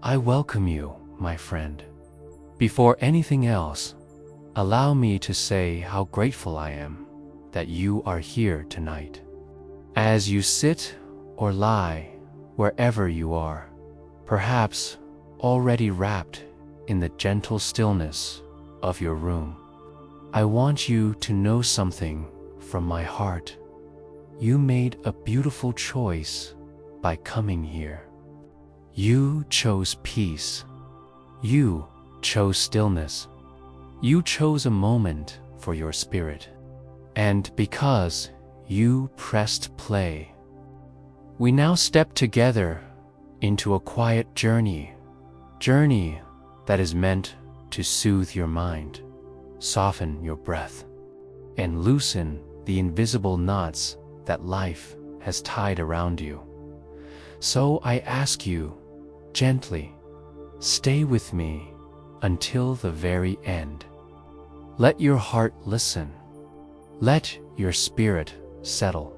I welcome you, my friend. Before anything else, allow me to say how grateful I am that you are here tonight. As you sit or lie, wherever you are, perhaps already wrapped in the gentle stillness of your room, I want you to know something from my heart. You made a beautiful choice by coming here. You chose peace. You chose stillness. You chose a moment for your spirit. And because you pressed play, we now step together into a quiet journey that is meant to soothe your mind, soften your breath, and loosen the invisible knots that life has tied around you. So I ask you, gently, stay with me until the very end. Let your heart listen. Let your spirit settle.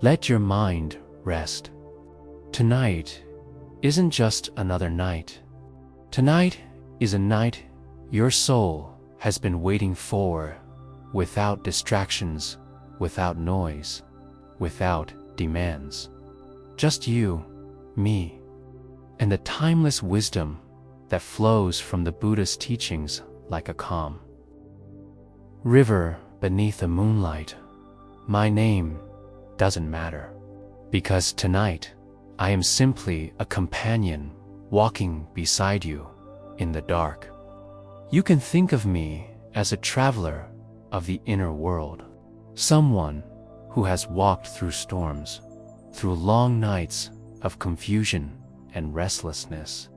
Let your mind rest. Tonight isn't just another night. Tonight is a night your soul has been waiting for, without distractions, without noise, without demands. Just you, me, and the timeless wisdom that flows from the Buddhist teachings like a calm river beneath the moonlight. My name doesn't matter, because tonight I am simply a companion walking beside you in the dark. You can think of me as a traveler of the inner world, someone who has walked through storms, through long nights of confusion and restlessness,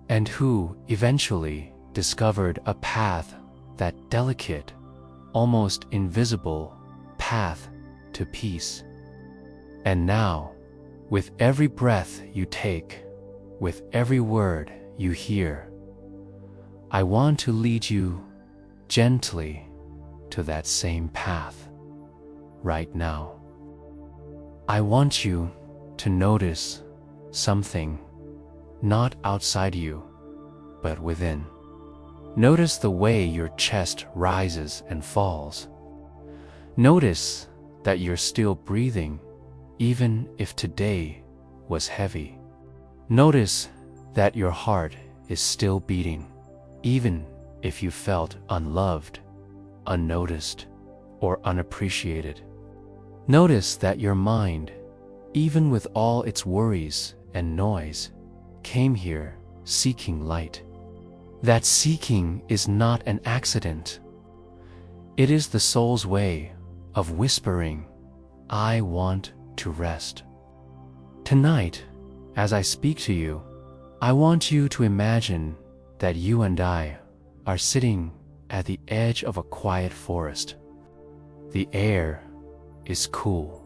and who eventually discovered a path, that delicate, almost invisible path to peace. And now, with every breath you take, with every word you hear, I want to lead you gently to that same path right now. I want you to notice something not outside you, but within. Notice the way your chest rises and falls. Notice that you're still breathing, even if today was heavy. Notice that your heart is still beating, even if you felt unloved, unnoticed, or unappreciated. Notice that your mind, even with all its worries and noise, came here seeking light. That seeking is not an accident. It is the soul's way of whispering, I want to rest. Tonight, as I speak to you, I want you to imagine that you and I are sitting at the edge of a quiet forest. The air is cool.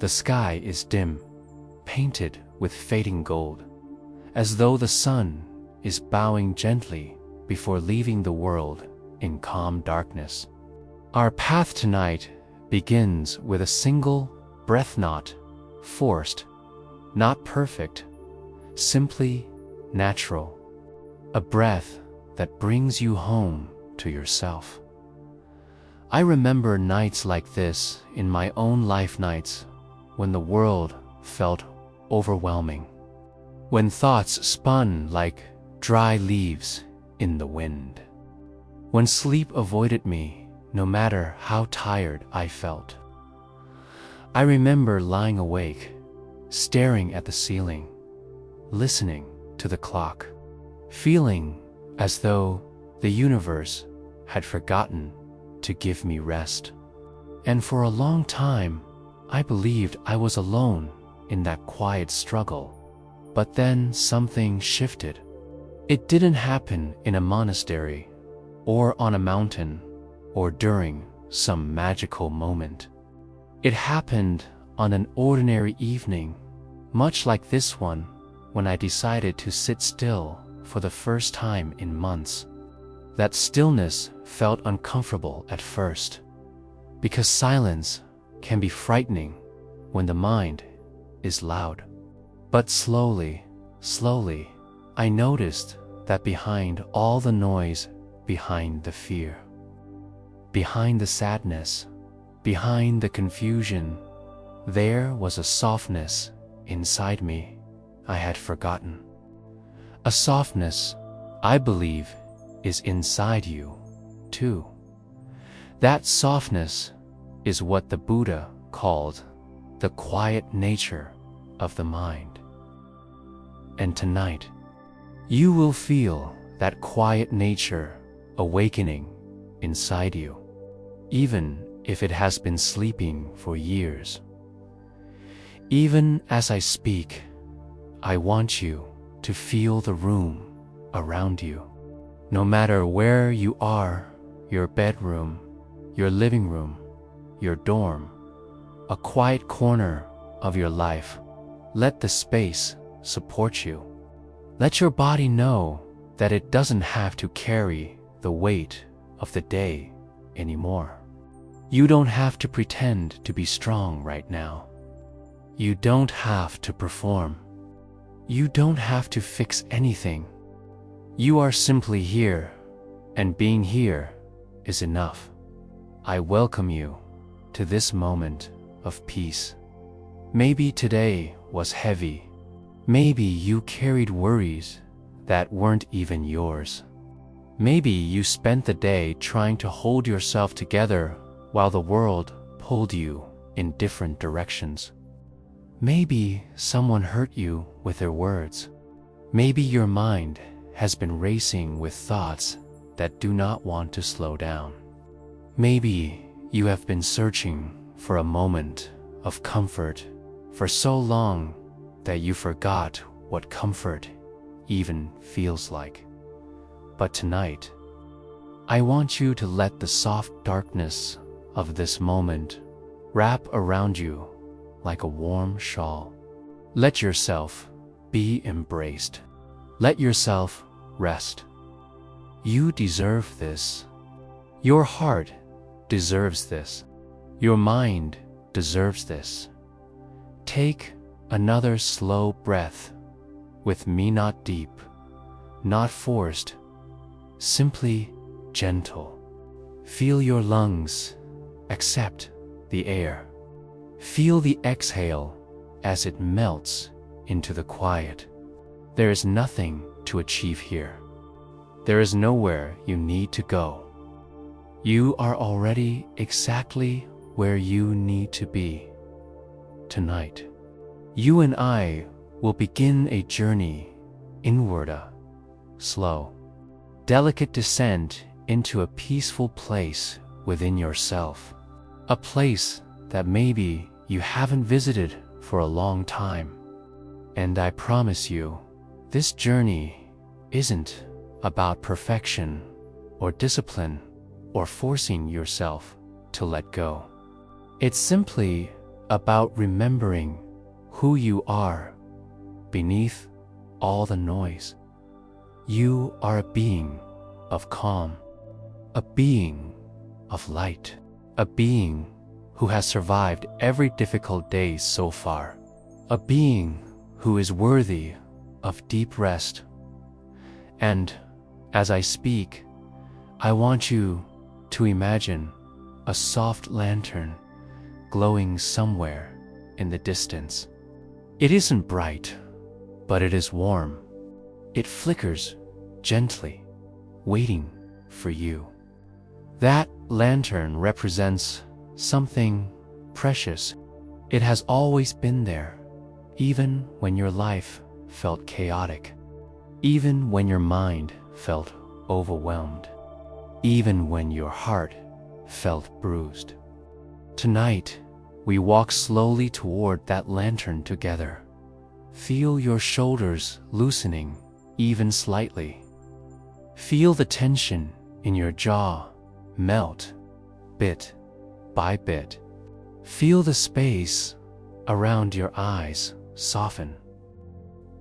The sky is dim, painted with fading gold, as though the sun is bowing gently before leaving the world in calm darkness. Our path tonight begins with a single breath, not forced, not perfect, simply natural. A breath that brings you home to yourself. I remember nights like this in my own life, nights when the world felt overwhelming, when thoughts spun like dry leaves in the wind, when sleep avoided me no matter how tired I felt. I remember lying awake, staring at the ceiling, listening to the clock, feeling as though the universe had forgotten to give me rest. And for a long time, I believed I was alone in that quiet struggle. But then something shifted. It didn't happen in a monastery, or on a mountain, or during some magical moment. It happened on an ordinary evening, much like this one, when I decided to sit still for the first time in months. That stillness felt uncomfortable at first, because silence can be frightening when the mind is loud. But slowly, I noticed that behind all the noise, behind the fear, behind the sadness, behind the confusion, there was a softness inside me I had forgotten. A softness I believe is inside you, too. That softness is what the Buddha called the quiet nature of the mind. And tonight, you will feel that quiet nature awakening inside you, even if it has been sleeping for years. Even as I speak, I want you to feel the room around you. No matter where you are, your bedroom, your living room, your dorm, a quiet corner of your life, let the space support you. Let your body know that it doesn't have to carry the weight of the day anymore. You don't have to pretend to be strong right now. You don't have to perform. You don't have to fix anything. You are simply here, and being here is enough. I welcome you to this moment of peace. Maybe today was heavy. Maybe you carried worries that weren't even yours. Maybe you spent the day trying to hold yourself together while the world pulled you in different directions. Maybe someone hurt you with their words. Maybe your mind has been racing with thoughts that do not want to slow down. Maybe you have been searching for a moment of comfort for so long that you forgot what comfort even feels like. But tonight, I want you to let the soft darkness of this moment wrap around you like a warm shawl. Let yourself be embraced. Let yourself rest. You deserve this. Your heart deserves this. Your mind deserves this. Take another slow breath with me, not deep, not forced, simply gentle. Feel your lungs accept the air. Feel the exhale as it melts into the quiet. There is nothing to achieve here. There is nowhere you need to go. You are already exactly where you need to be. Tonight, you and I will begin a journey inward, a slow, delicate descent into a peaceful place within yourself. A place that maybe you haven't visited for a long time. And I promise you, this journey isn't about perfection or discipline or forcing yourself to let go. It's simply about remembering who you are beneath all the noise. You are a being of calm, a being of light, a being who has survived every difficult day so far, a being who is worthy of deep rest. And as I speak, I want you to imagine a soft lantern glowing somewhere in the distance. It isn't bright, but it is warm. It flickers gently, waiting for you. That lantern represents something precious. It has always been there, even when your life felt chaotic, even when your mind felt overwhelmed, even when your heart felt bruised. Tonight, we walk slowly toward that lantern together. Feel your shoulders loosening even slightly. Feel the tension in your jaw melt bit by bit. Feel the space around your eyes soften.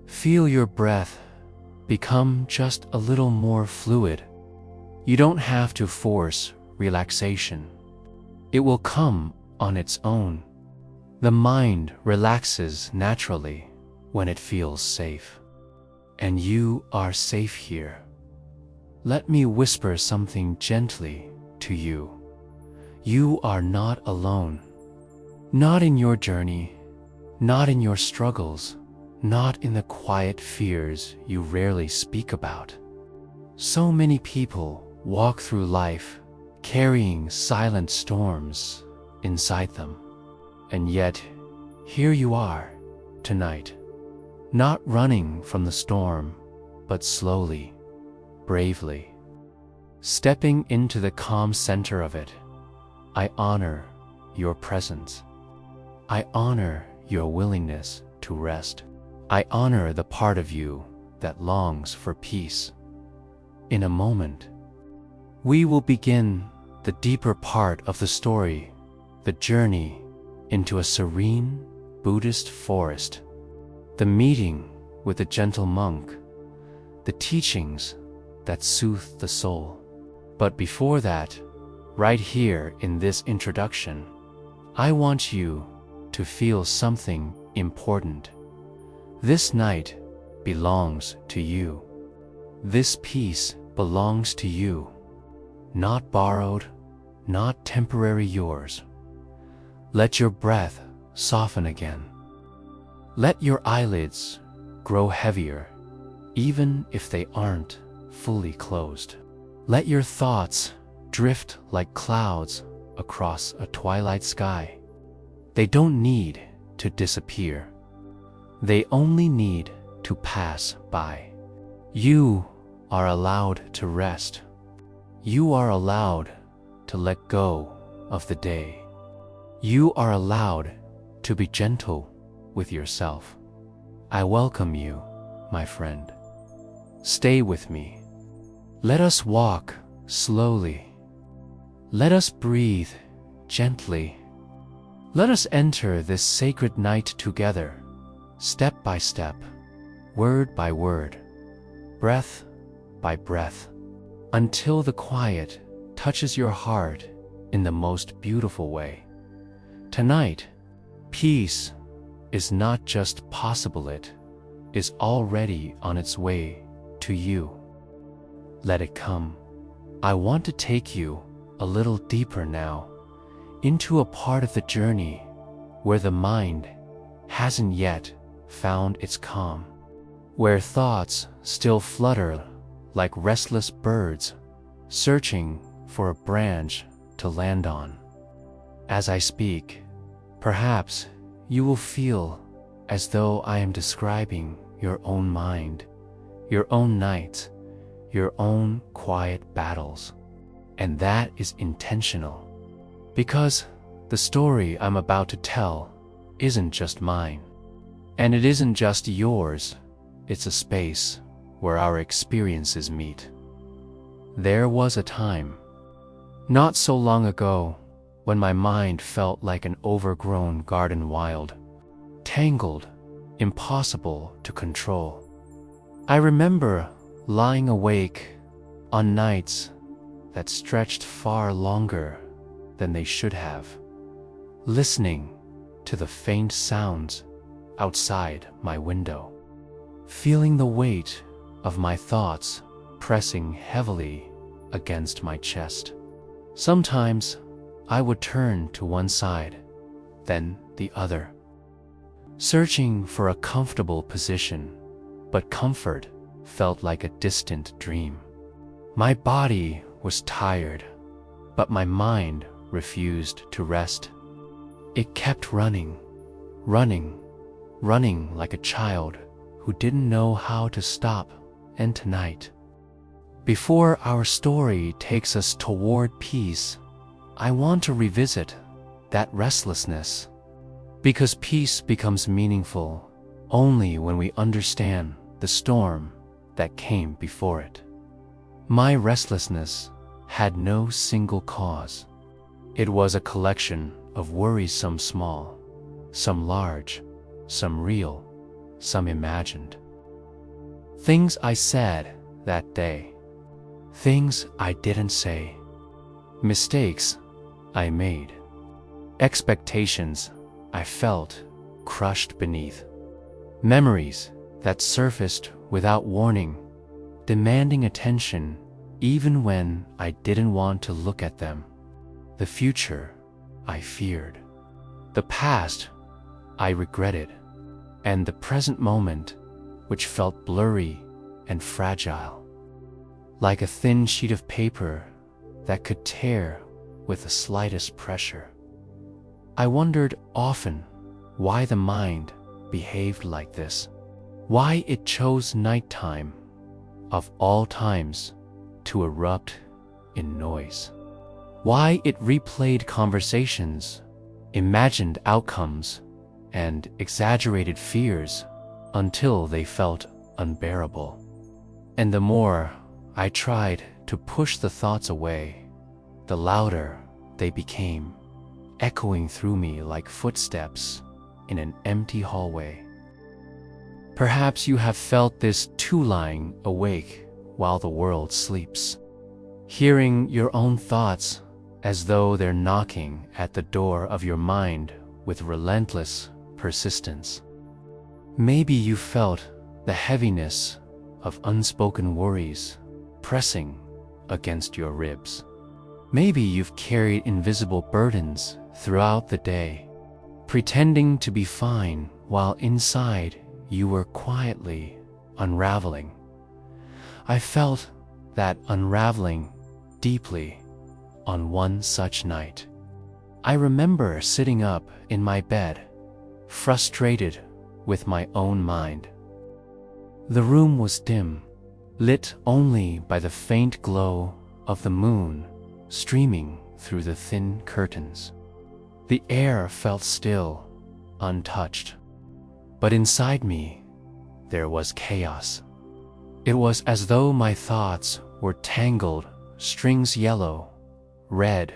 Feel your breath become just a little more fluid. You don't have to force relaxation. It will come on its own. The mind relaxes naturally when it feels safe. and you are safe here. Let me whisper something gently to you. You are not alone. Not in your journey, not in your struggles, not in the quiet fears you rarely speak about. So many people walk through life carrying silent storms inside them. And yet, here you are tonight, not running from the storm, but slowly, bravely, stepping into the calm center of it. I honor your presence. I honor your willingness to rest. I honor the part of you that longs for peace. In a moment, we will begin the deeper part of the story, the journey into a serene Buddhist forest, the meeting with a gentle monk, the teachings that soothe the soul. But before that, right here in this introduction, I want you to feel something important. This night belongs to you. This peace belongs to you. Not borrowed, not temporary yours. Let your breath soften again. Let your eyelids grow heavier, even if they aren't fully closed. Let your thoughts drift like clouds across a twilight sky. They don't need to disappear. They only need to pass by. You are allowed to rest. You are allowed to let go of the day. You are allowed to be gentle with yourself. I welcome you, my friend. Stay with me. Let us walk slowly. Let us breathe gently. Let us enter this sacred night together, step by step, word by word, breath by breath, until the quiet touches your heart in the most beautiful way. Tonight, peace is not just possible, it is already on its way to you. Let it come. I want to take you a little deeper now, into a part of the journey where the mind hasn't yet found its calm, where thoughts still flutter like restless birds searching for a branch to land on. As I speak, perhaps you will feel as though I am describing your own mind, your own nights, your own quiet battles. And that is intentional, because the story I'm about to tell isn't just mine, and it isn't just yours. It's a space where our experiences meet. There was a time, not so long ago, when my mind felt like an overgrown garden, wild, tangled, impossible to control. I remember lying awake on nights that stretched far longer than they should have, listening to the faint sounds outside my window, feeling the weight of my thoughts pressing heavily against my chest. Sometimes I would turn to one side, then the other, searching for a comfortable position, but comfort felt like a distant dream. My body was tired, but my mind refused to rest. It kept running, running, running like a child who didn't know how to stop. And tonight, before our story takes us toward peace, I want to revisit that restlessness, because peace becomes meaningful only when we understand the storm that came before it. My restlessness had no single cause. It was a collection of worries, some small, some large, some real, some imagined. Things I said that day, things I didn't say, mistakes I made, expectations I felt crushed beneath, memories that surfaced without warning, demanding attention even when I didn't want to look at them. The future I feared. The past I regretted. And the present moment, which felt blurry and fragile, like a thin sheet of paper that could tear with the slightest pressure. I wondered often why the mind behaved like this, why it chose nighttime, of all times, to erupt in noise, why it replayed conversations, imagined outcomes, and exaggerated fears until they felt unbearable. And the more I tried to push the thoughts away, the louder they became, echoing through me like footsteps in an empty hallway. Perhaps you have felt this too, lying awake while the world sleeps, hearing your own thoughts as though they're knocking at the door of your mind with relentless persistence. Maybe you felt the heaviness of unspoken worries pressing against your ribs. Maybe you've carried invisible burdens throughout the day, pretending to be fine while inside you were quietly unraveling. I felt that unraveling deeply on one such night. I remember sitting up in my bed, frustrated with my own mind. The room was dim, lit only by the faint glow of the moon streaming through the thin curtains. The air felt still, untouched. But inside me, there was chaos. It was as though my thoughts were tangled strings, yellow, red,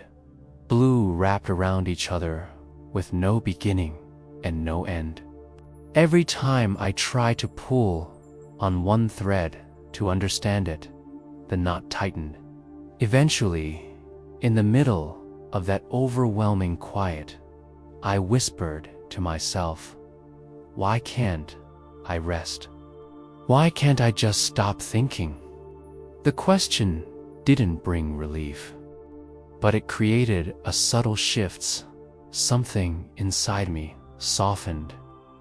blue, wrapped around each other with no beginning and no end. Every time I tried to pull on one thread to understand it, the knot tightened. Eventually, in the middle of that overwhelming quiet, I whispered to myself, "Why can't I rest? Why can't I just stop thinking?" The question didn't bring relief, but it created a subtle shift. Something inside me softened,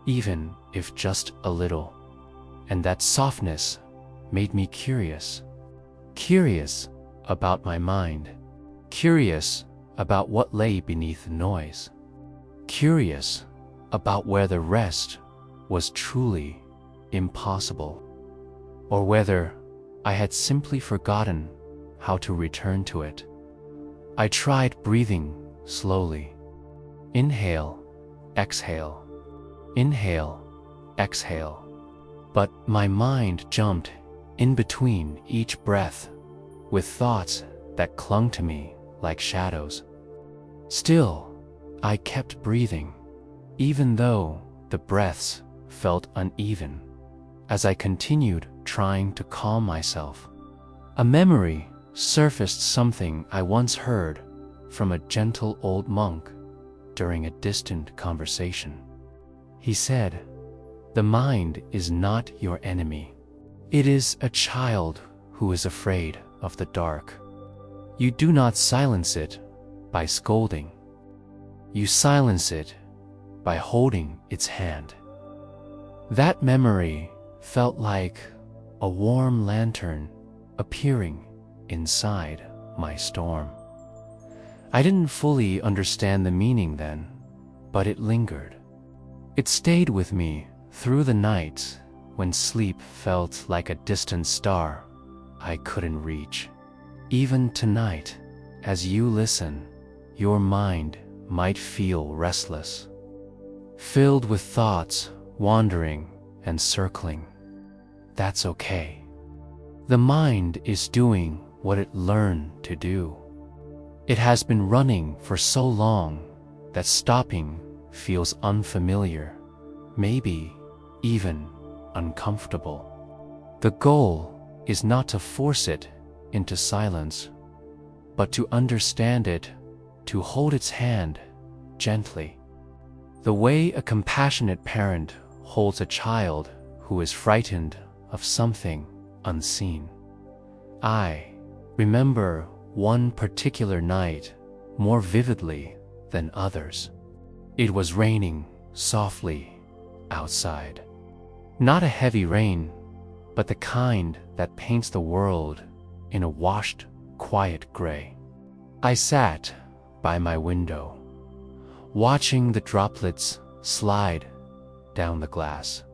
even if just a little. And that softness made me curious. Curious about my mind. Curious about what lay beneath the noise. Curious about whether rest was truly impossible, or whether I had simply forgotten how to return to it. I tried breathing slowly. Inhale, exhale. Inhale, exhale. But my mind jumped in between each breath with thoughts that clung to me like shadows. Still, I kept breathing, even though the breaths felt uneven, as I continued trying to calm myself. A memory surfaced, something I once heard from a gentle old monk during a distant conversation. He said, "The mind is not your enemy. It is a child who is afraid of the dark. You do not silence it by scolding. You silence it by holding its hand." That memory felt like a warm lantern appearing inside my storm. I didn't fully understand the meaning then, but it lingered. It stayed with me through the nights when sleep felt like a distant star I couldn't reach. Even tonight, as you listen, your mind might feel restless, filled with thoughts wandering and circling. That's okay. The mind is doing what it learned to do. It has been running for so long that stopping feels unfamiliar, maybe even uncomfortable. The goal is not to force it into silence, but to understand it, to hold its hand gently. The way a compassionate parent holds a child who is frightened of something unseen. I remember one particular night more vividly than others. It was raining softly outside. Not a heavy rain, but the kind that paints the world in a washed, quiet gray. I sat by my window, watching the droplets slide down the glass.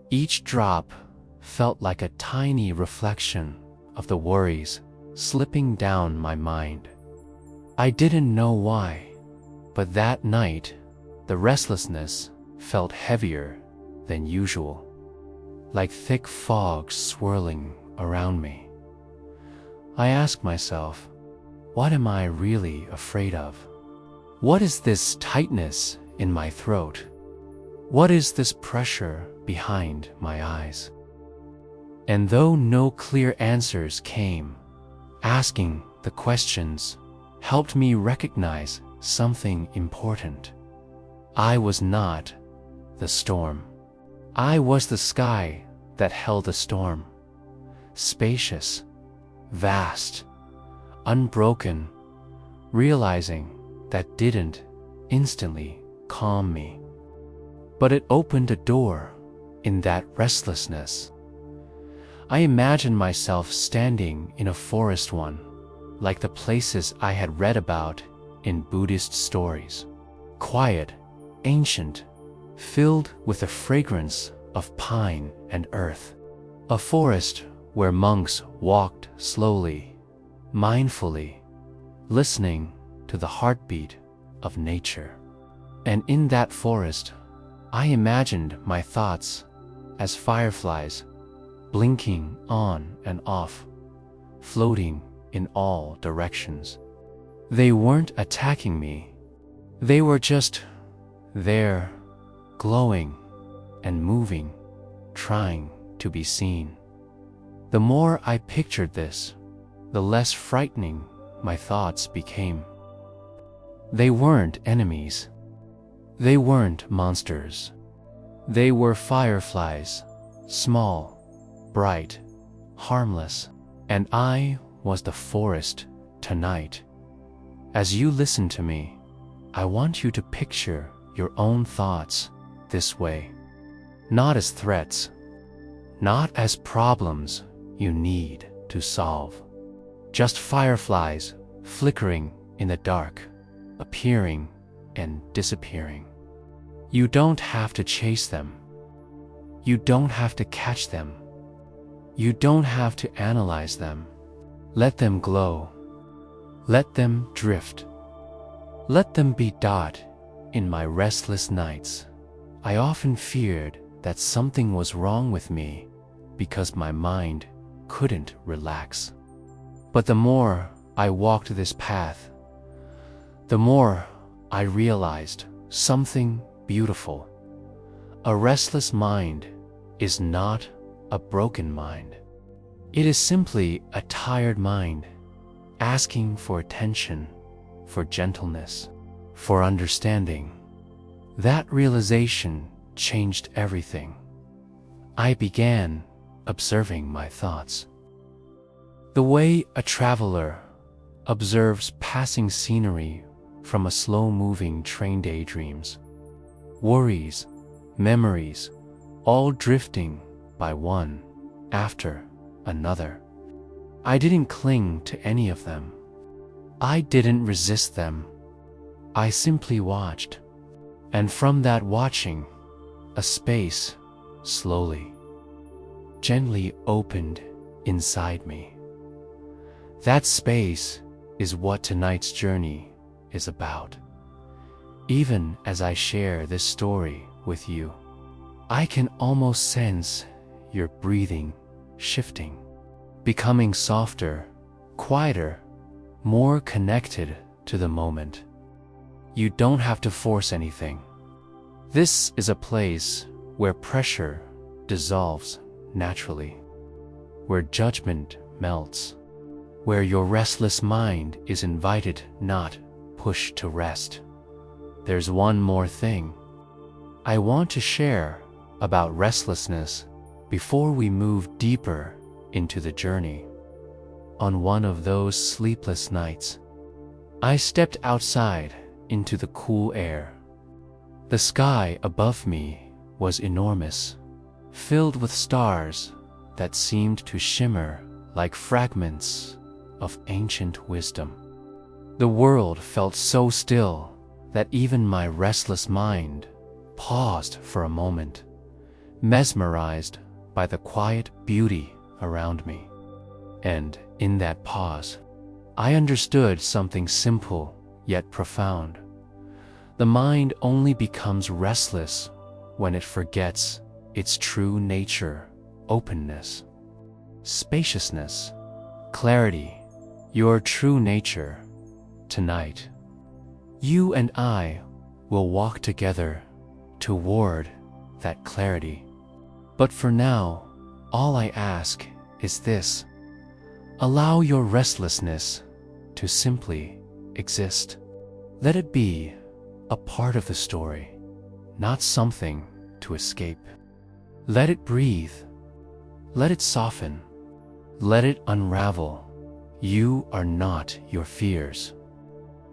Each drop felt like a tiny reflection of the worries slipping down my mind. I didn't know why, but that night, the restlessness felt heavier than usual, like thick fog swirling around me. I asked myself, what am I really afraid of? What is this tightness in my throat? What is this pressure behind my eyes? And though no clear answers came, asking the questions helped me recognize something important. I was not the storm. I was the sky that held the storm. Spacious, vast, unbroken, realizing that didn't instantly calm me. But it opened a door in that restlessness. I imagined myself standing in a forest one, like the places I had read about in Buddhist stories. Quiet, ancient, filled with the fragrance of pine and earth. A forest where monks walked slowly, mindfully, listening to the heartbeat of nature. And in that forest, I imagined my thoughts as fireflies, blinking on and off, floating in all directions. They weren't attacking me. They were just there, glowing and moving, trying to be seen. The more I pictured this, the less frightening my thoughts became. They weren't enemies. They weren't monsters. They were fireflies, small, bright, harmless, and I was the forest tonight. As you listen to me, I want you to picture your own thoughts this way. Not as threats, not as problems you need to solve. Just fireflies flickering in the dark, appearing and disappearing. You don't have to chase them. You don't have to catch them. You don't have to analyze them. Let them glow. Let them drift. Let them be dot. In my restless nights, I often feared that something was wrong with me because my mind couldn't relax. But the more I walked this path, the more I realized something beautiful. A restless mind is not a broken mind. It is simply a tired mind, asking for attention, for gentleness, for understanding. That realization changed everything. I began observing my thoughts. The way a traveler observes passing scenery from a slow-moving train daydreams. Worries, memories, all drifting by one after another. I didn't cling to any of them. I didn't resist them. I simply watched. And from that watching, a space slowly, gently opened inside me. That space is what tonight's journey is about. Even as I share this story with you, I can almost sense your breathing shifting, becoming softer, quieter, more connected to the moment. You don't have to force anything. This is a place where pressure dissolves naturally, where judgment melts, where your restless mind is invited, not pushed to rest. There's one more thing I want to share about restlessness before we moved deeper into the journey. On one of those sleepless nights, I stepped outside into the cool air. The sky above me was enormous, filled with stars that seemed to shimmer like fragments of ancient wisdom. The world felt so still that even my restless mind paused for a moment, mesmerized by the quiet beauty around me. And in that pause, I understood something simple yet profound. The mind only becomes restless when it forgets its true nature: openness, spaciousness, clarity. Your true nature. Tonight, you and I will walk together toward that clarity. But for now, all I ask is this: allow your restlessness to simply exist. Let it be a part of the story, not something to escape. Let it breathe. Let it soften. Let it unravel. You are not your fears.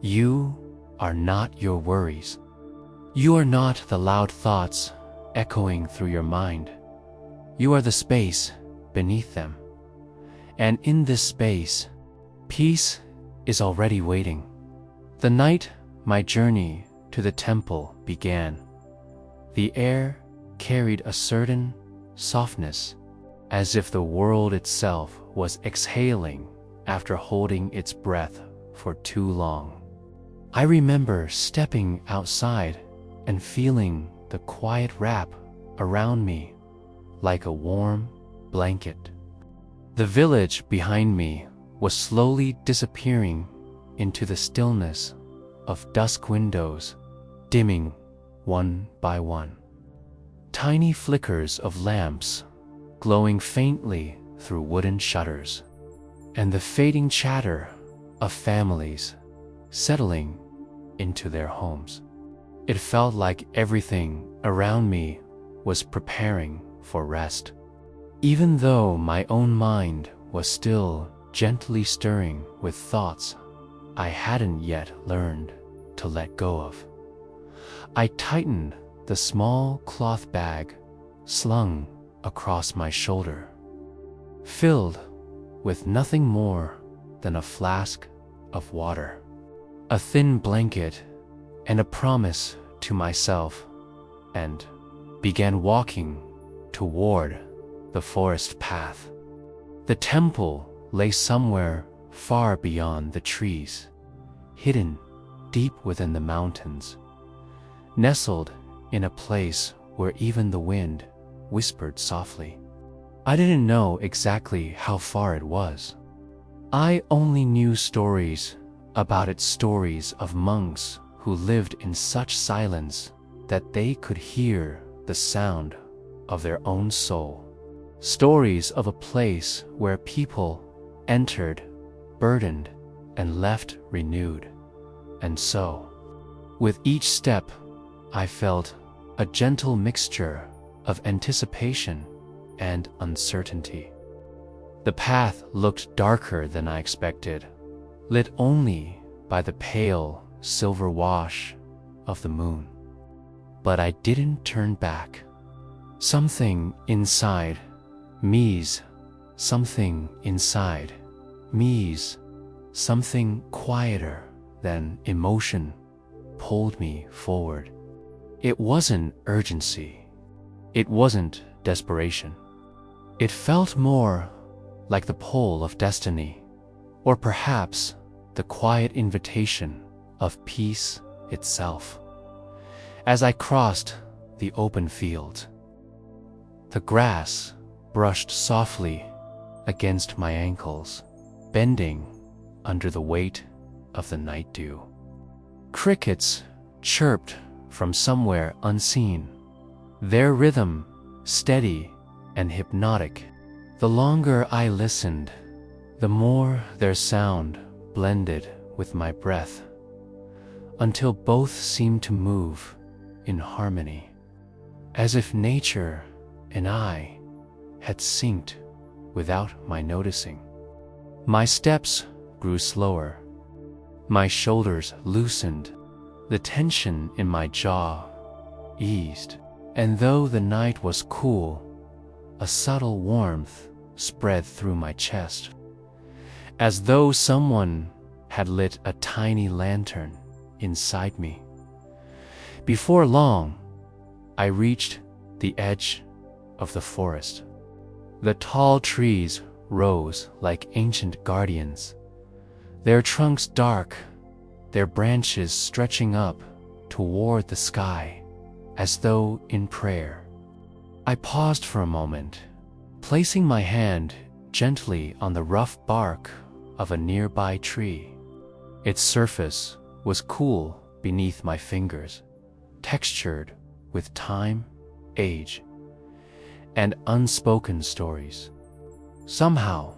You are not your worries. You are not the loud thoughts echoing through your mind. You are the space beneath them. And in this space, peace is already waiting. The night my journey to the temple began, the air carried a certain softness, as if the world itself was exhaling after holding its breath for too long. I remember stepping outside and feeling the quiet wrap around me like a warm blanket. The village behind me was slowly disappearing into the stillness of dusk, windows dimming one by one. Tiny flickers of lamps glowing faintly through wooden shutters, and the fading chatter of families settling into their homes. It felt like everything around me was preparing for rest, even though my own mind was still gently stirring with thoughts I hadn't yet learned to let go of. I tightened the small cloth bag slung across my shoulder, filled with nothing more than a flask of water, a thin blanket, and a promise to myself, and began walking toward the forest path. The temple lay somewhere far beyond the trees, hidden deep within the mountains, nestled in a place where even the wind whispered softly. I didn't know exactly how far it was. I only knew stories about it, stories of monks who lived in such silence that they could hear the sound of their own soul. Stories of a place where people entered burdened and left renewed. And so, with each step, I felt a gentle mixture of anticipation and uncertainty. The path looked darker than I expected, lit only by the pale silver wash of the moon. But I didn't turn back. Something inside me's, something inside me's, something quieter than emotion pulled me forward. It wasn't urgency. It wasn't desperation. It felt more like the pull of destiny, or perhaps the quiet invitation of peace itself. As I crossed the open field, the grass brushed softly against my ankles, bending under the weight of the night dew. Crickets chirped from somewhere unseen, their rhythm steady and hypnotic. The longer I listened, the more their sound blended with my breath, until both seemed to move in harmony, as if nature and I had synced without my noticing. My steps grew slower. My shoulders loosened. The tension in my jaw eased. And though the night was cool, a subtle warmth spread through my chest, as though someone had lit a tiny lantern inside me. Before long, I reached the edge of the forest. The tall trees rose like ancient guardians, their trunks dark, their branches stretching up toward the sky, as though in prayer. I paused for a moment, placing my hand gently on the rough bark of a nearby tree. Its surface was cool beneath my fingers, textured with time, age, and unspoken stories. Somehow,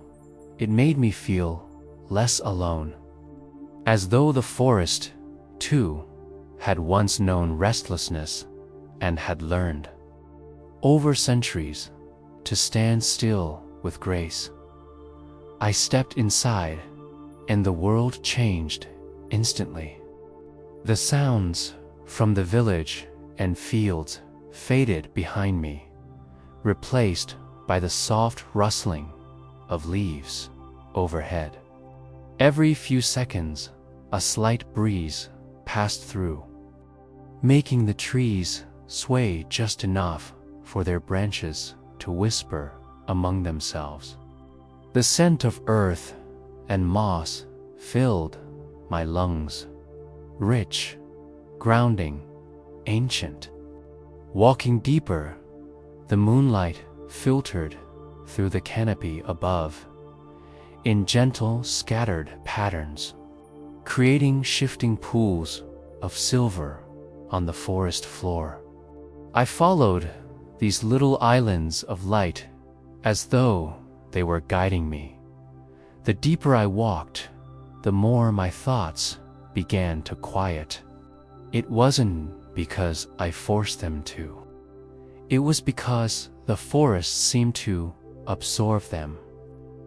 it made me feel less alone, as though the forest, too, had once known restlessness and had learned, over centuries, to stand still with grace. I stepped inside, and the world changed instantly. The sounds from the village and fields faded behind me, replaced by the soft rustling of leaves overhead. Every few seconds, a slight breeze passed through, making the trees sway just enough for their branches to whisper among themselves. The scent of earth and moss filled my lungs, rich, grounding, ancient. Walking deeper, the moonlight filtered through the canopy above, in gentle, scattered patterns, creating shifting pools of silver on the forest floor. I followed these little islands of light as though they were guiding me. The deeper I walked, the more my thoughts began to quiet. It wasn't because I forced them to. It was because the forest seemed to absorb them.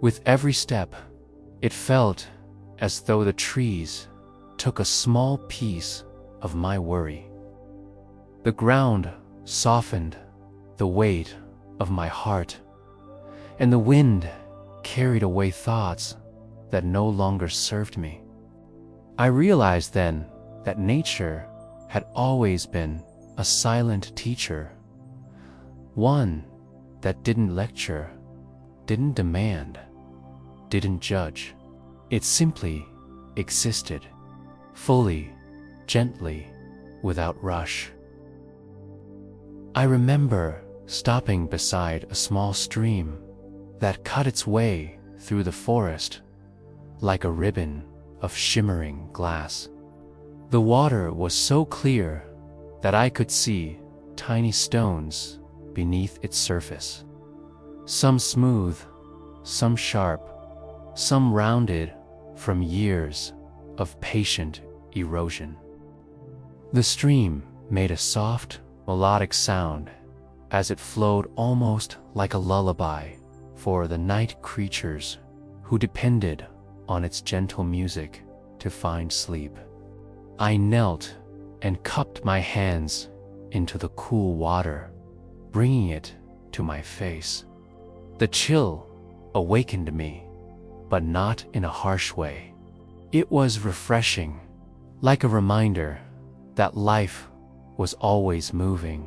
With every step, it felt as though the trees took a small piece of my worry. The ground softened the weight of my heart, and the wind carried away thoughts that no longer served me. I realized then that nature had always been a silent teacher, one that didn't lecture, didn't demand, didn't judge. It simply existed, fully, gently, without rush. I remember stopping beside a small stream that cut its way through the forest like a ribbon of shimmering glass. The water was so clear that I could see tiny stones beneath its surface, some smooth, some sharp, some rounded from years of patient erosion. The stream made a soft, melodic sound as it flowed, almost like a lullaby for the night creatures who depended on its gentle music to find sleep. I knelt and cupped my hands into the cool water, bringing it to my face. The chill awakened me, but not in a harsh way. It was refreshing, like a reminder that life was always moving,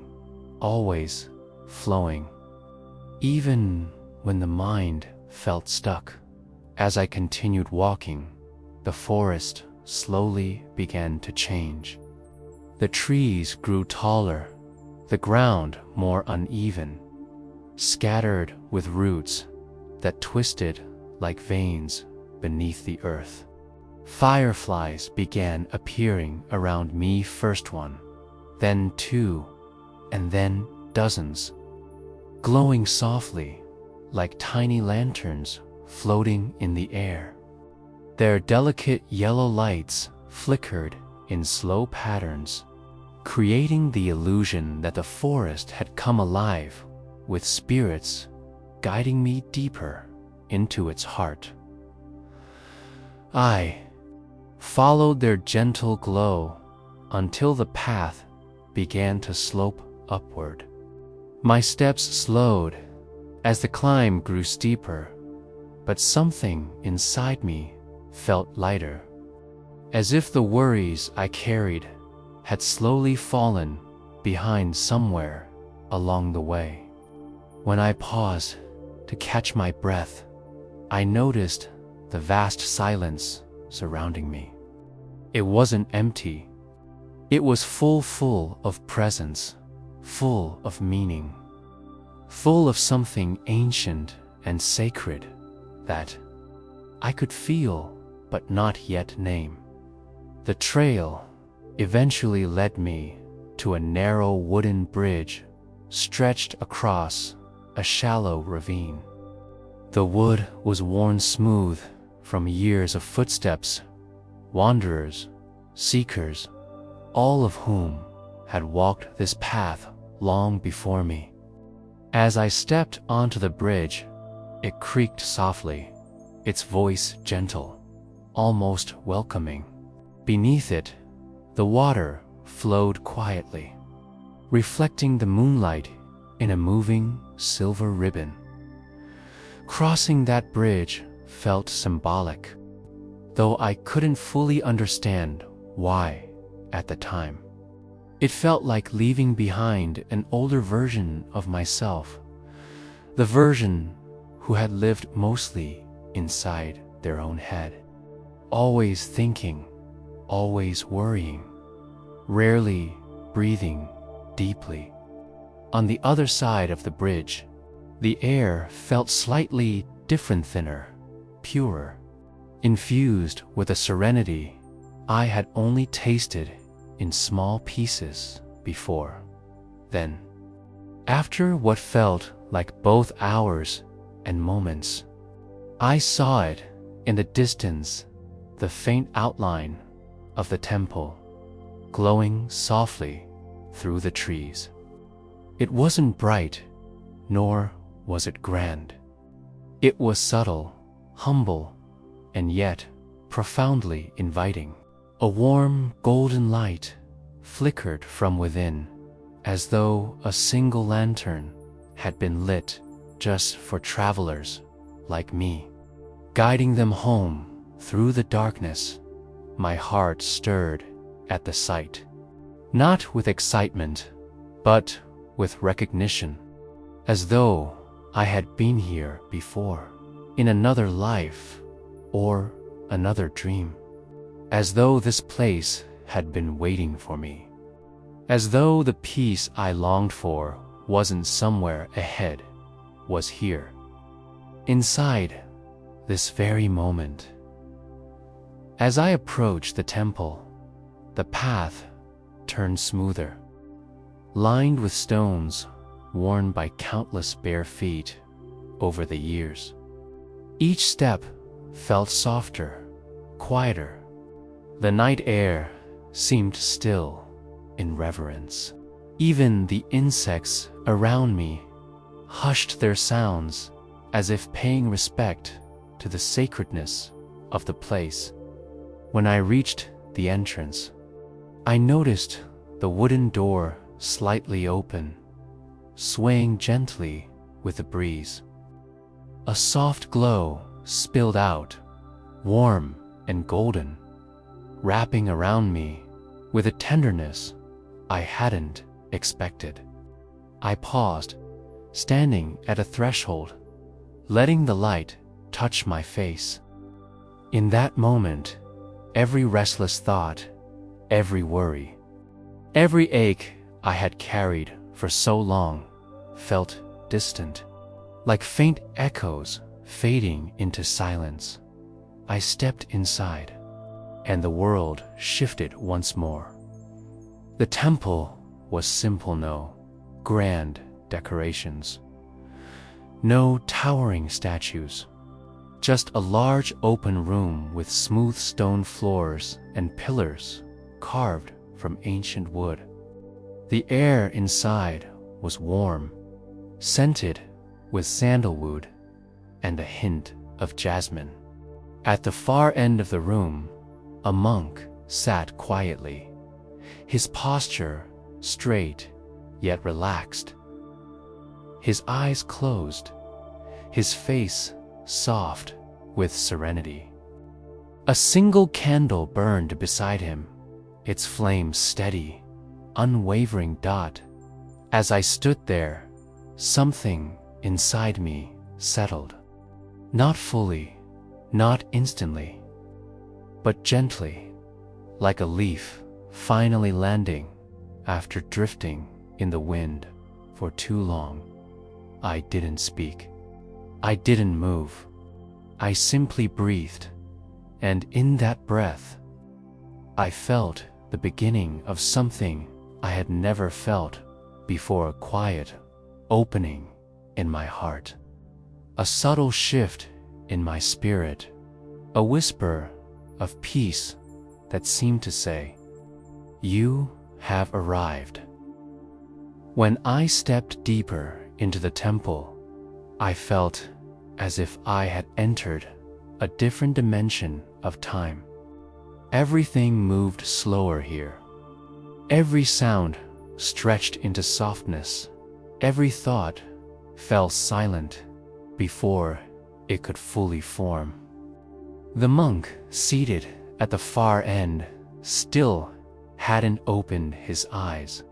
always flowing, even when the mind felt stuck. As I continued walking, the forest slowly began to change. The trees grew taller, the ground more uneven, scattered with roots that twisted like veins beneath the earth. Fireflies began appearing around me, first one, then two, and then dozens, glowing softly like tiny lanterns floating in the air. Their delicate yellow lights flickered in slow patterns, creating the illusion that the forest had come alive with spirits guiding me deeper into its heart. I followed their gentle glow until the path began to slope upward. My steps slowed as the climb grew steeper, but something inside me felt lighter, as if the worries I carried had slowly fallen behind somewhere along the way. When I paused to catch my breath, I noticed the vast silence surrounding me. It wasn't empty. It was full of presence, full of meaning, full of something ancient and sacred that I could feel but not yet name. The trail eventually led me to a narrow wooden bridge stretched across a shallow ravine. The wood was worn smooth from years of footsteps, wanderers, seekers, all of whom had walked this path long before me. As I stepped onto the bridge, it creaked softly, its voice gentle, almost welcoming. Beneath it, the water flowed quietly, reflecting the moonlight in a moving silver ribbon. Crossing that bridge felt symbolic, though I couldn't fully understand why at the time. It felt like leaving behind an older version of myself, the version who had lived mostly inside their own head, always thinking, always worrying, rarely breathing deeply. On the other side of the bridge, the air felt slightly different, thinner, purer, infused with a serenity I had only tasted in small pieces before. Then, after what felt like both hours and moments, I saw it in the distance, the faint outline of the temple, glowing softly through the trees. It wasn't bright, nor was it grand. It was subtle, humble, and yet profoundly inviting. A warm golden light flickered from within, as though a single lantern had been lit just for travelers like me, guiding them home through the darkness. My heart stirred at the sight, not with excitement, but with recognition, as though I had been here before, in another life or another dream, as though this place had been waiting for me, as though the peace I longed for wasn't somewhere ahead, was here, inside this very moment. As I approached the temple, the path turned smoother, lined with stones worn by countless bare feet over the years. Each step felt softer, quieter. The night air seemed still in reverence. Even the insects around me hushed their sounds as if paying respect to the sacredness of the place. When I reached the entrance, I noticed the wooden door slightly open, swaying gently with the breeze. A soft glow spilled out, warm and golden, wrapping around me with a tenderness I hadn't expected. I paused, standing at a threshold, letting the light touch my face. In that moment, every restless thought, every worry, every ache I had carried for so long felt distant, like faint echoes fading into silence. I stepped inside, and the world shifted once more. The temple was simple, no grand decorations, no towering statues, just a large open room with smooth stone floors and pillars carved from ancient wood. The air inside was warm, scented with sandalwood and a hint of jasmine. At the far end of the room, a monk sat quietly, his posture straight yet relaxed, his eyes closed, his face soft with serenity. A single candle burned beside him, its flame steady, unwavering dot. As I stood there, something inside me settled. Not fully, not instantly, but gently, like a leaf finally landing after drifting in the wind for too long. I didn't speak. I didn't move. I simply breathed, and in that breath, I felt the beginning of something I had never felt before, a quiet opening in my heart, a subtle shift in my spirit, a whisper of peace that seemed to say, "You have arrived." When I stepped deeper into the temple, I felt as if I had entered a different dimension of time. Everything moved slower here. Every sound stretched into softness. Every thought fell silent before it could fully form. The monk, seated at the far end, still hadn't opened his eyes.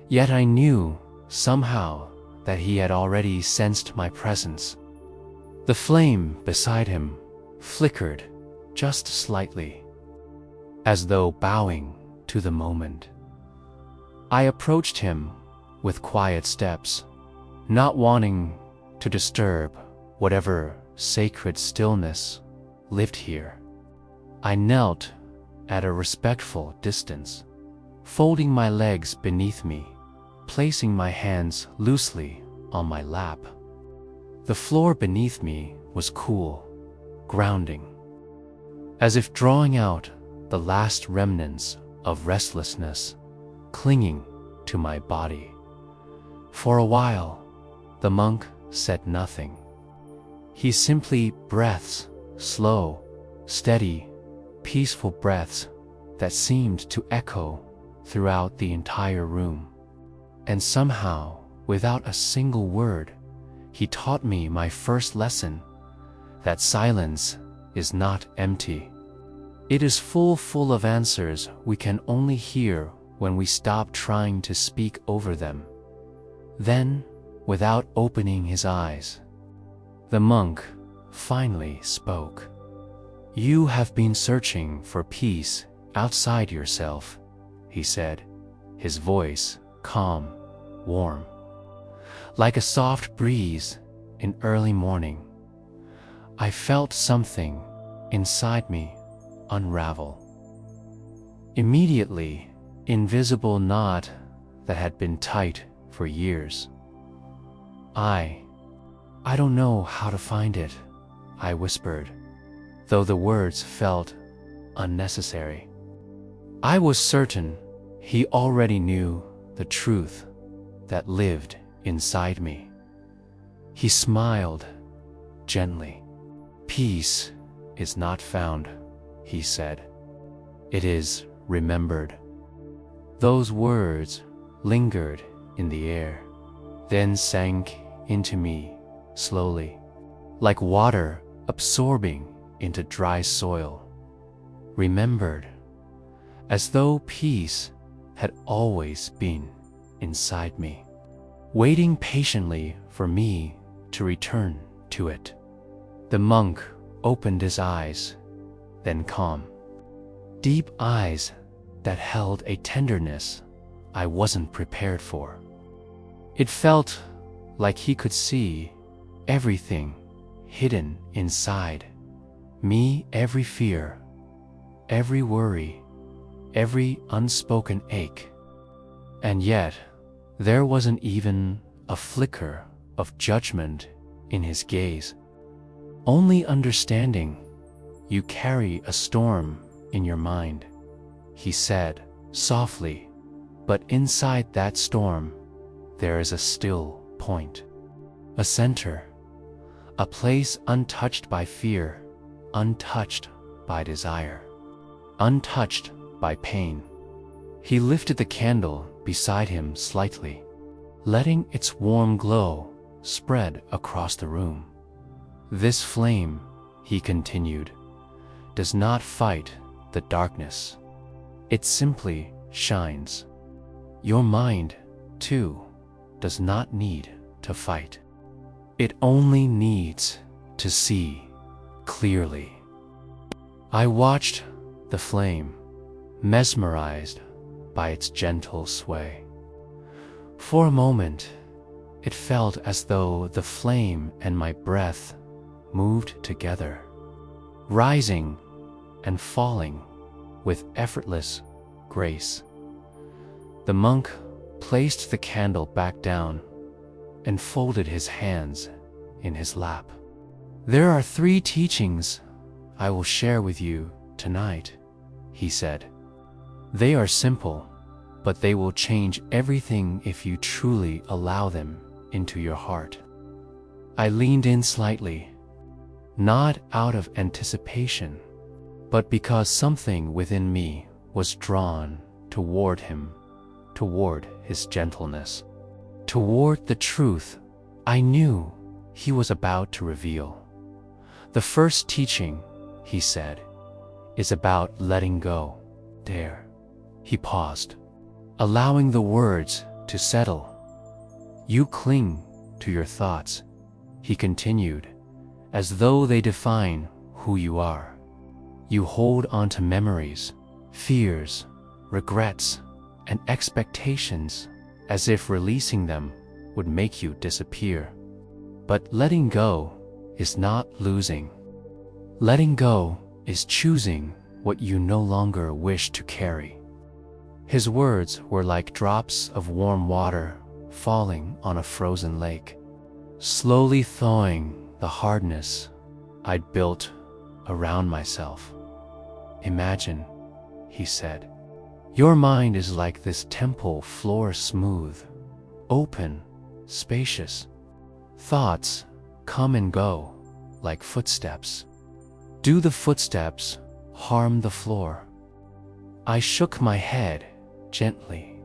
Yet I knew somehow that he had already sensed my presence. The flame beside him flickered just slightly, as though bowing to the moment. I approached him with quiet steps, not wanting to disturb whatever sacred stillness lived here. I knelt at a respectful distance, folding my legs beneath me, placing my hands loosely on my lap. The floor beneath me was cool, grounding, as if drawing out the last remnants of restlessness clinging to my body. For a while, the monk said nothing. He simply breaths, slow, steady, peaceful breaths that seemed to echo throughout the entire room. And somehow, without a single word, he taught me my first lesson, that silence is not empty. It is full of answers we can only hear when we stop trying to speak over them. Then, without opening his eyes, the monk finally spoke. "You have been searching for peace outside yourself," he said, his voice calm, warm, like a soft breeze in early morning. I felt something inside me unravel. Immediately, invisible knot that had been tight for years. I don't know how to find it," I whispered, though the words felt unnecessary. I was certain he already knew the truth that lived inside me. He smiled gently. "Peace is not found," he said. "It is remembered." Those words lingered in the air, then sank into me slowly, like water absorbing into dry soil. Remembered, as though peace had always been inside me, waiting patiently for me to return to it. The monk opened his eyes, then calm, deep eyes that held a tenderness I wasn't prepared for. It felt like he could see everything hidden inside me, every fear, every worry, every unspoken ache. And yet, there wasn't even a flicker of judgment in his gaze. Only understanding. "You carry a storm in your mind," he said softly, "but inside that storm, there is a still point. a center, a place untouched by fear, untouched by desire, untouched by pain. He lifted the candle beside him slightly, letting its warm glow spread across the room. This flame, he continued, does not fight the darkness. It simply shines. Your mind, too, does not need to fight. It only needs to see clearly. I watched the flame, mesmerized by its gentle sway. For a moment, it felt as though the flame and my breath moved together, rising and falling with effortless grace. The monk placed the candle back down and folded his hands in his lap. There are 3 teachings I will share with you tonight, he said. They are simple, but they will change everything if you truly allow them into your heart. I leaned in slightly, not out of anticipation, but because something within me was drawn toward him, toward his gentleness, toward the truth I knew he was about to reveal. The first teaching, he said, is about letting go. There. He paused, allowing the words to settle. You cling to your thoughts, he continued, as though they define who you are. You hold on to memories, fears, regrets, and expectations as if releasing them would make you disappear. But letting go is not losing. Letting go is choosing what you no longer wish to carry. His words were like drops of warm water falling on a frozen lake, slowly thawing the hardness I'd built around myself. Imagine, he said, your mind is like this temple floor, smooth, open, spacious. Thoughts come and go like footsteps. Do the footsteps harm the floor? I shook my head gently.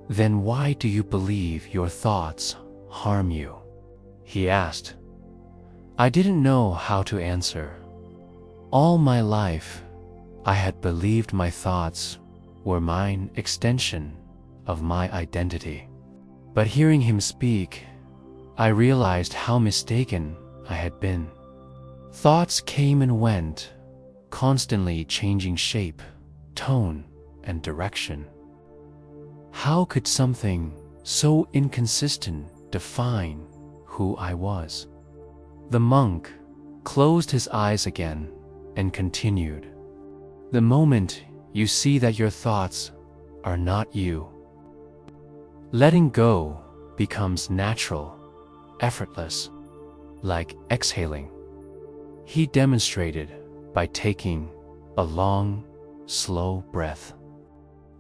Then why do you believe your thoughts harm you? He asked. I didn't know how to answer. All my life, I had believed my thoughts were mine extension of my identity. But hearing him speak, I realized how mistaken I had been. Thoughts came and went, constantly changing shape, tone, and direction. How could something so inconsistent define who I was? The monk closed his eyes again and continued. The moment you see that your thoughts are not you, letting go becomes natural, effortless, like exhaling. He demonstrated by taking a long, slow breath,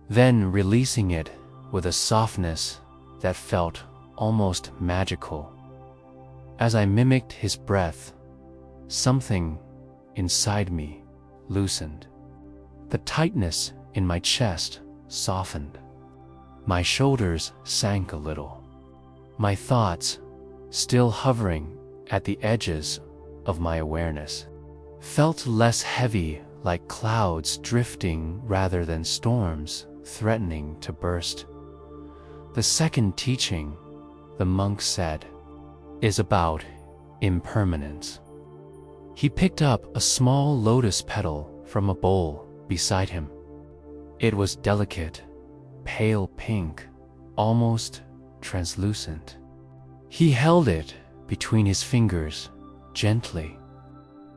then releasing it with a softness that felt almost magical. As I mimicked his breath, something inside me loosened. The tightness in my chest softened. My shoulders sank a little. My thoughts, still hovering at the edges of my awareness, felt less heavy, like clouds drifting rather than storms threatening to burst. The second teaching, the monk said, is about impermanence. He picked up a small lotus petal from a bowl beside him. It was delicate, pale pink, almost translucent. He held it between his fingers, gently,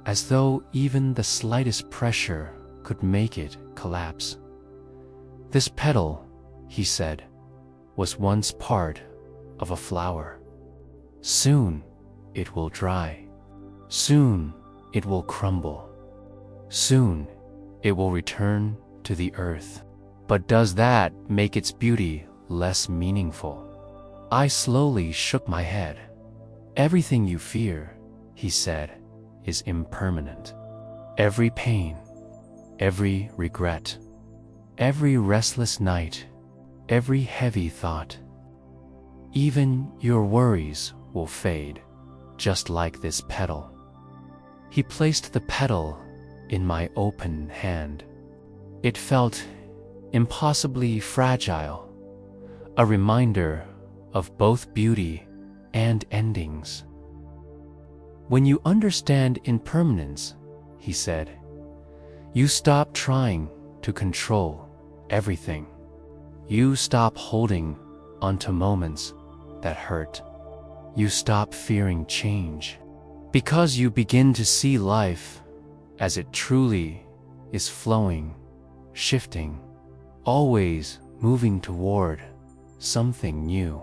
as though even the slightest pressure could make it collapse. This petal, he said, was once part of a flower. Soon it will dry. Soon it will crumble. Soon it will return to the earth. But does that make its beauty less meaningful? I slowly shook my head. Everything you fear, he said, is impermanent. Every pain, every regret, every restless night, every heavy thought, even your worries will fade, just like this petal. He placed the petal in my open hand. It felt impossibly fragile, a reminder of both beauty and endings. When you understand impermanence, he said, you stop trying to control everything. You stop holding onto moments that hurt. You stop fearing change, because you begin to see life as it truly is, flowing, shifting, always moving toward something new.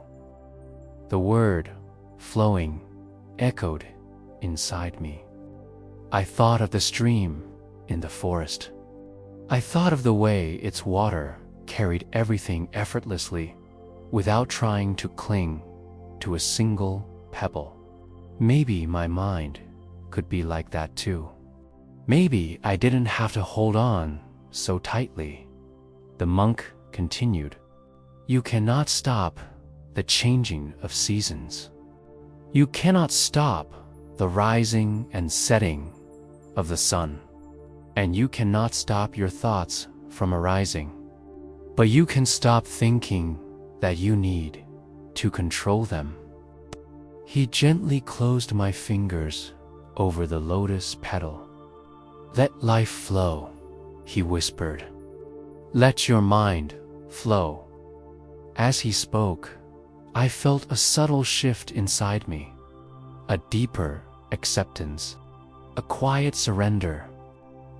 The word flowing echoed inside me. I thought of the stream in the forest. I thought of the way its water carried everything effortlessly without trying to cling to a single pebble. Maybe my mind could be like that too. Maybe I didn't have to hold on so tightly. The monk continued, you cannot stop the changing of seasons. You cannot stop the rising and setting of the sun. And you cannot stop your thoughts from arising. But you can stop thinking that you need to control them. He gently closed my fingers over the lotus petal. Let life flow, he whispered. Let your mind flow. As he spoke, I felt a subtle shift inside me, a deeper acceptance, a quiet surrender.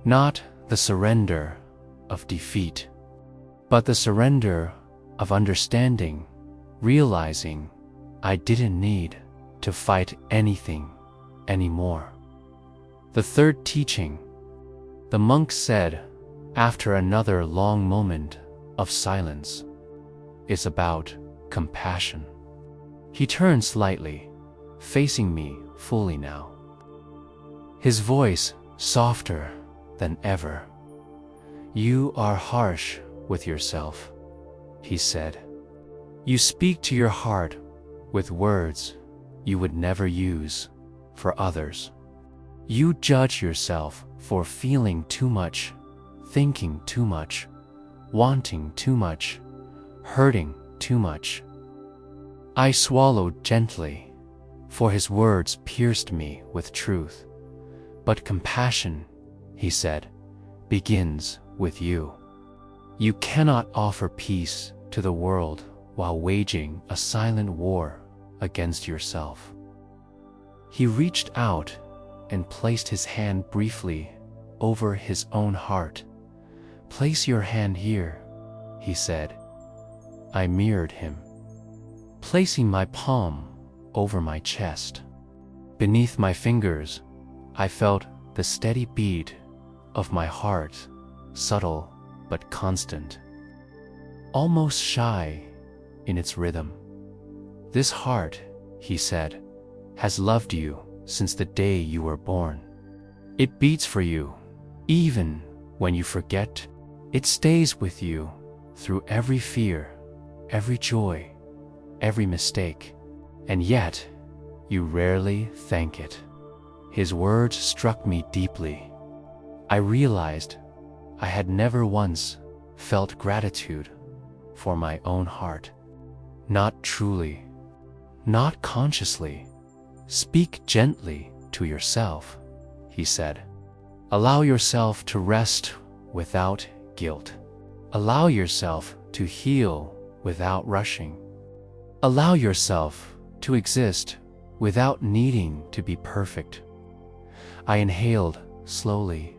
Not the surrender of defeat, but the surrender of understanding, realizing I didn't need to fight anything anymore. The third teaching, the monk said after another long moment of silence, is about compassion. He turned slightly, facing me fully now. His voice softer than ever. You are harsh with yourself, he said. You speak to your heart with words you would never use for others. You judge yourself for feeling too much, thinking too much, wanting too much, hurting too much. I swallowed gently, for his words pierced me with truth. But compassion, he said, begins with you. You cannot offer peace to the world while waging a silent war against yourself. He reached out and placed his hand briefly over his own heart. Place your hand here, he said. I mirrored him, placing my palm over my chest. Beneath my fingers, I felt the steady beat of my heart, subtle but constant, almost shy in its rhythm. This heart, he said, has loved you since the day you were born. It beats for you, even when you forget. It stays with you through every fear, every joy, every mistake, and yet you rarely thank it. His words struck me deeply. I realized I had never once felt gratitude for my own heart. Not truly, not consciously. Speak gently to yourself, he said. Allow yourself to rest without guilt. Allow yourself to heal without rushing. Allow yourself to exist without needing to be perfect. I inhaled slowly,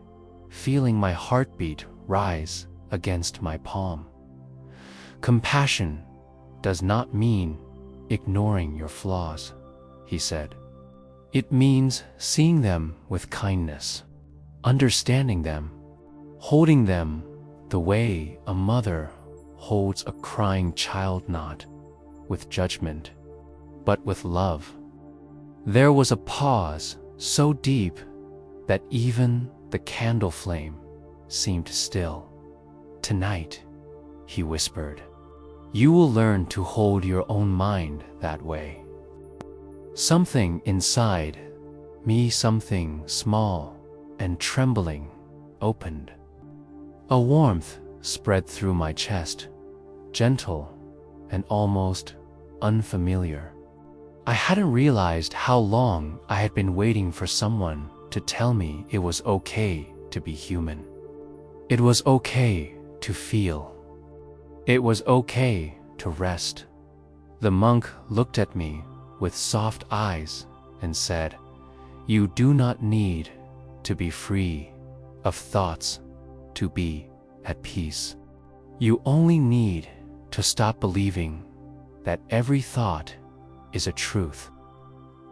feeling my heartbeat rise against my palm. Compassion does not mean ignoring your flaws, he said. It means seeing them with kindness, understanding them, holding them the way a mother holds a crying child, not with judgment, but with love. There was a pause so deep that even the candle flame seemed still. "Tonight," he whispered, "you will learn to hold your own mind that way." Something inside me, something small and trembling, opened. A warmth spread through my chest, gentle and almost unfamiliar. I hadn't realized how long I had been waiting for someone to tell me it was okay to be human. It was okay to feel. It was okay to rest. The monk looked at me with soft eyes and said, "You do not need to be free of thoughts to be at peace. You only need to stop believing that every thought is a truth.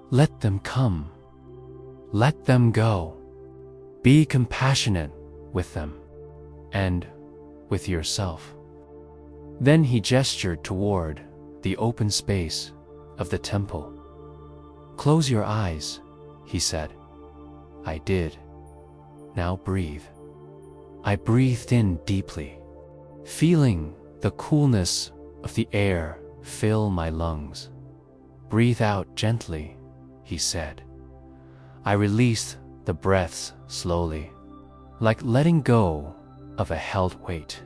Let them come. Let them go. Be compassionate with them and with yourself." Then he gestured toward the open space of the temple. "Close your eyes," he said. I did. "Now breathe." I breathed in deeply, feeling the coolness of the air fill my lungs. "Breathe out gently," he said. I released the breaths slowly, like letting go of a held weight.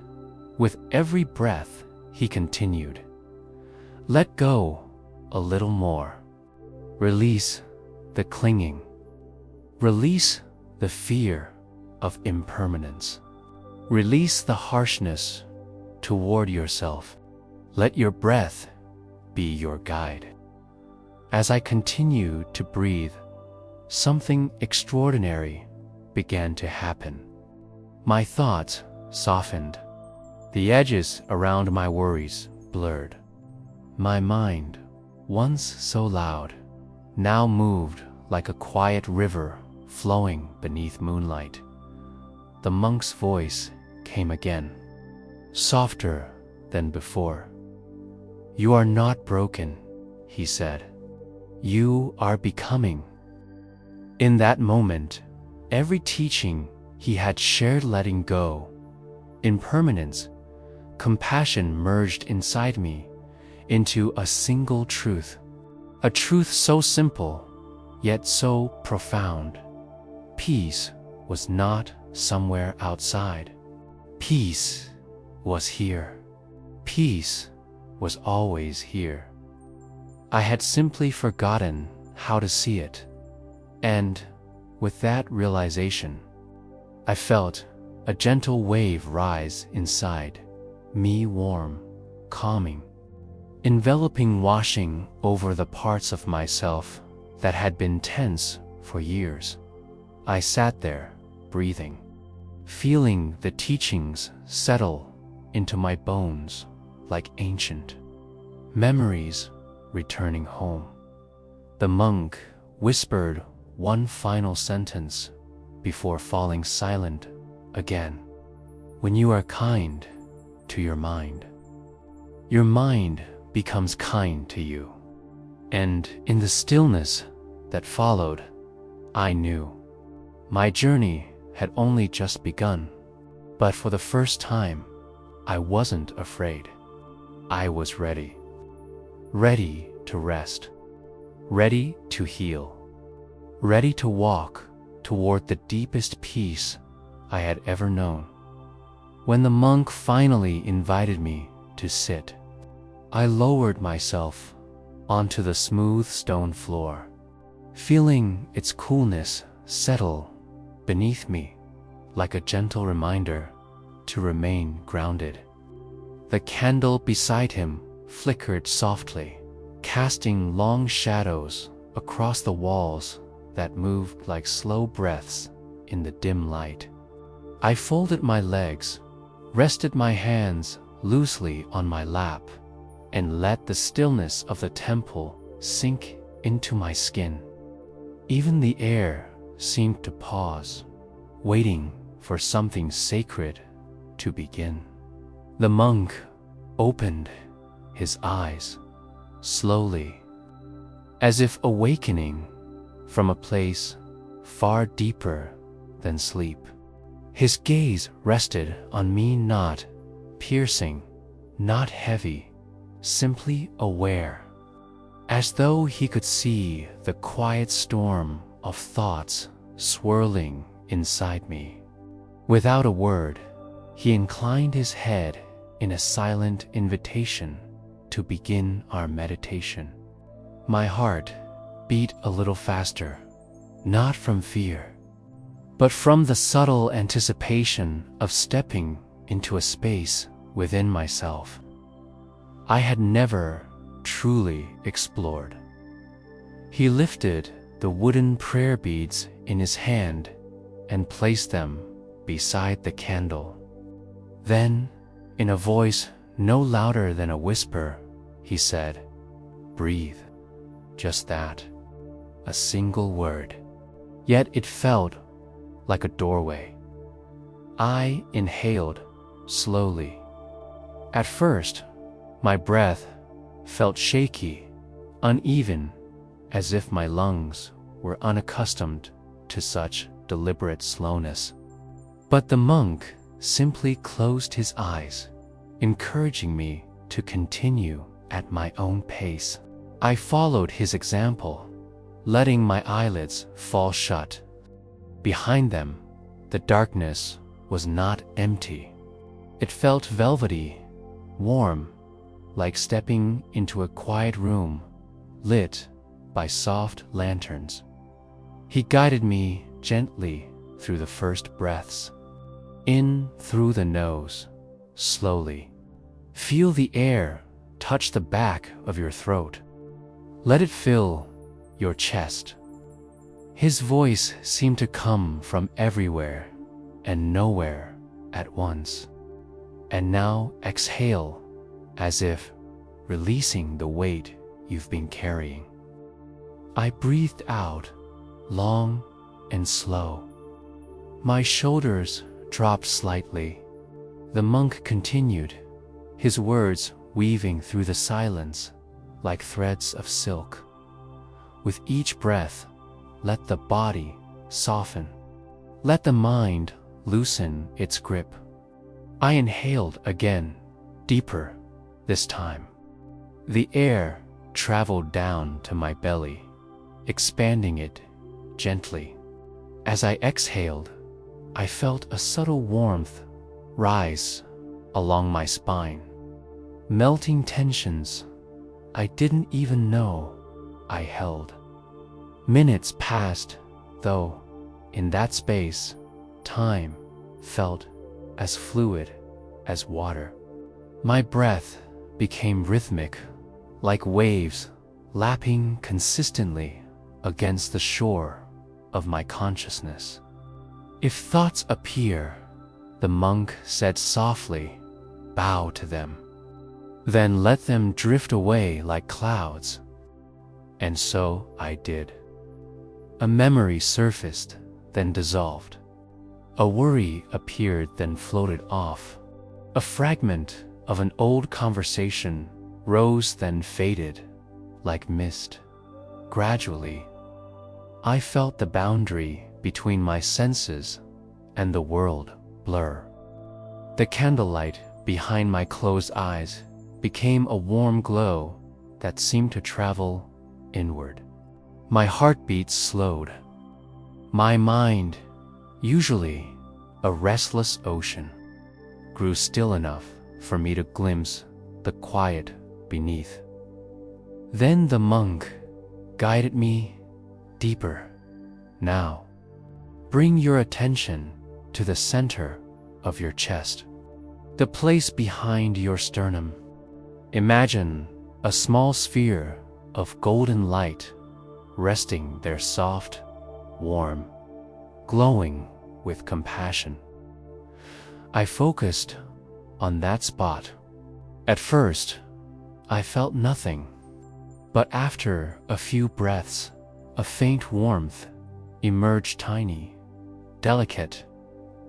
With every breath, he continued, "Let go a little more. Release the clinging. Release the fear of impermanence. Release the harshness toward yourself. Let your breath be your guide." As I continued to breathe, something extraordinary began to happen. My thoughts softened. The edges around my worries blurred. My mind, once so loud, now moved like a quiet river flowing beneath moonlight. The monk's voice came again, softer than before. "You are not broken," he said. "You are becoming." In that moment, every teaching he had shared letting go, impermanence, compassion merged inside me into a single truth. A truth so simple, yet so profound. Peace was not somewhere outside. Peace was here. Peace was always here. I had simply forgotten how to see it. And with that realization, I felt a gentle wave rise inside me, warm, calming, enveloping, washing over the parts of myself that had been tense for years. I sat there, breathing, feeling the teachings settle into my bones like ancient memories returning home. The monk whispered one final sentence before falling silent again. "When you are kind to your mind becomes kind to you." And in the stillness that followed, I knew my journey had only just begun. But for the first time, I wasn't afraid. I was ready. Ready to rest. Ready to heal. Ready to walk toward the deepest peace I had ever known. When the monk finally invited me to sit, I lowered myself onto the smooth stone floor, feeling its coolness settle beneath me like a gentle reminder to remain grounded. The candle beside him flickered softly, casting long shadows across the walls that moved like slow breaths in the dim light. I folded my legs, rested my hands loosely on my lap, and let the stillness of the temple sink into my skin. Even the air seemed to pause, waiting for something sacred to begin. The monk opened his eyes slowly, as if awakening from a place far deeper than sleep. His gaze rested on me, not piercing, not heavy, simply aware, as though he could see the quiet storm of thoughts swirling inside me. Without a word, he inclined his head in a silent invitation to begin our meditation. My heart beat a little faster, not from fear, but from the subtle anticipation of stepping into a space within myself I had never truly explored. He lifted the wooden prayer beads in his hand and placed them beside the candle. Then, in a voice no louder than a whisper, he said, "Breathe." Just that. A single word. Yet it felt like a doorway. I inhaled slowly. At first, my breath felt shaky, uneven, as if my lungs were unaccustomed to such deliberate slowness. But the monk simply closed his eyes, encouraging me to continue at my own pace. I followed his example, letting my eyelids fall shut. Behind them, the darkness was not empty. It felt velvety, warm, like stepping into a quiet room lit by soft lanterns. He guided me gently through the first breaths. In through the nose, slowly. Feel the air touch the back of your throat. Let it fill your chest. His voice seemed to come from everywhere and nowhere at once. And now exhale, as if releasing the weight you've been carrying. I breathed out, long and slow. My shoulders dropped slightly. The monk continued, his words weaving through the silence like threads of silk. With each breath, let the body soften. Let the mind loosen its grip. I inhaled again, deeper this time. The air traveled down to my belly, expanding it gently. As I exhaled, I felt a subtle warmth rise along my spine, melting tensions I didn't even know I held. Minutes passed, though, in that space, time felt as fluid as water. My breath became rhythmic, like waves lapping consistently against the shore of my consciousness. If thoughts appear, the monk said softly, bow to them. Then let them drift away like clouds. And so I did. A memory surfaced, then dissolved. A worry appeared, then floated off. A fragment of an old conversation rose, then faded, like mist. Gradually, I felt the boundary between my senses and the world blur. The candlelight behind my closed eyes became a warm glow that seemed to travel inward. My heartbeat slowed. My mind, usually a restless ocean, grew still enough for me to glimpse the quiet beneath. Then the monk guided me deeper. Now, bring your attention to the center of your chest, the place behind your sternum. Imagine a small sphere of golden light resting there, soft, warm, glowing with compassion. I focused on that spot. At first, I felt nothing, but after a few breaths, a faint warmth emerged, tiny, delicate,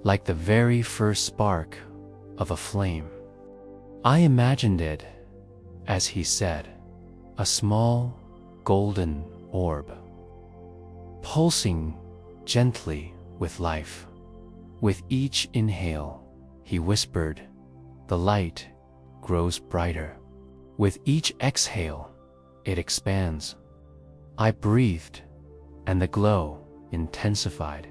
like the very first spark of a flame. I imagined it, as he said, a small golden orb. pulsing gently with life. With each inhale, he whispered, the light grows brighter. With each exhale, it expands. I breathed, and the glow intensified.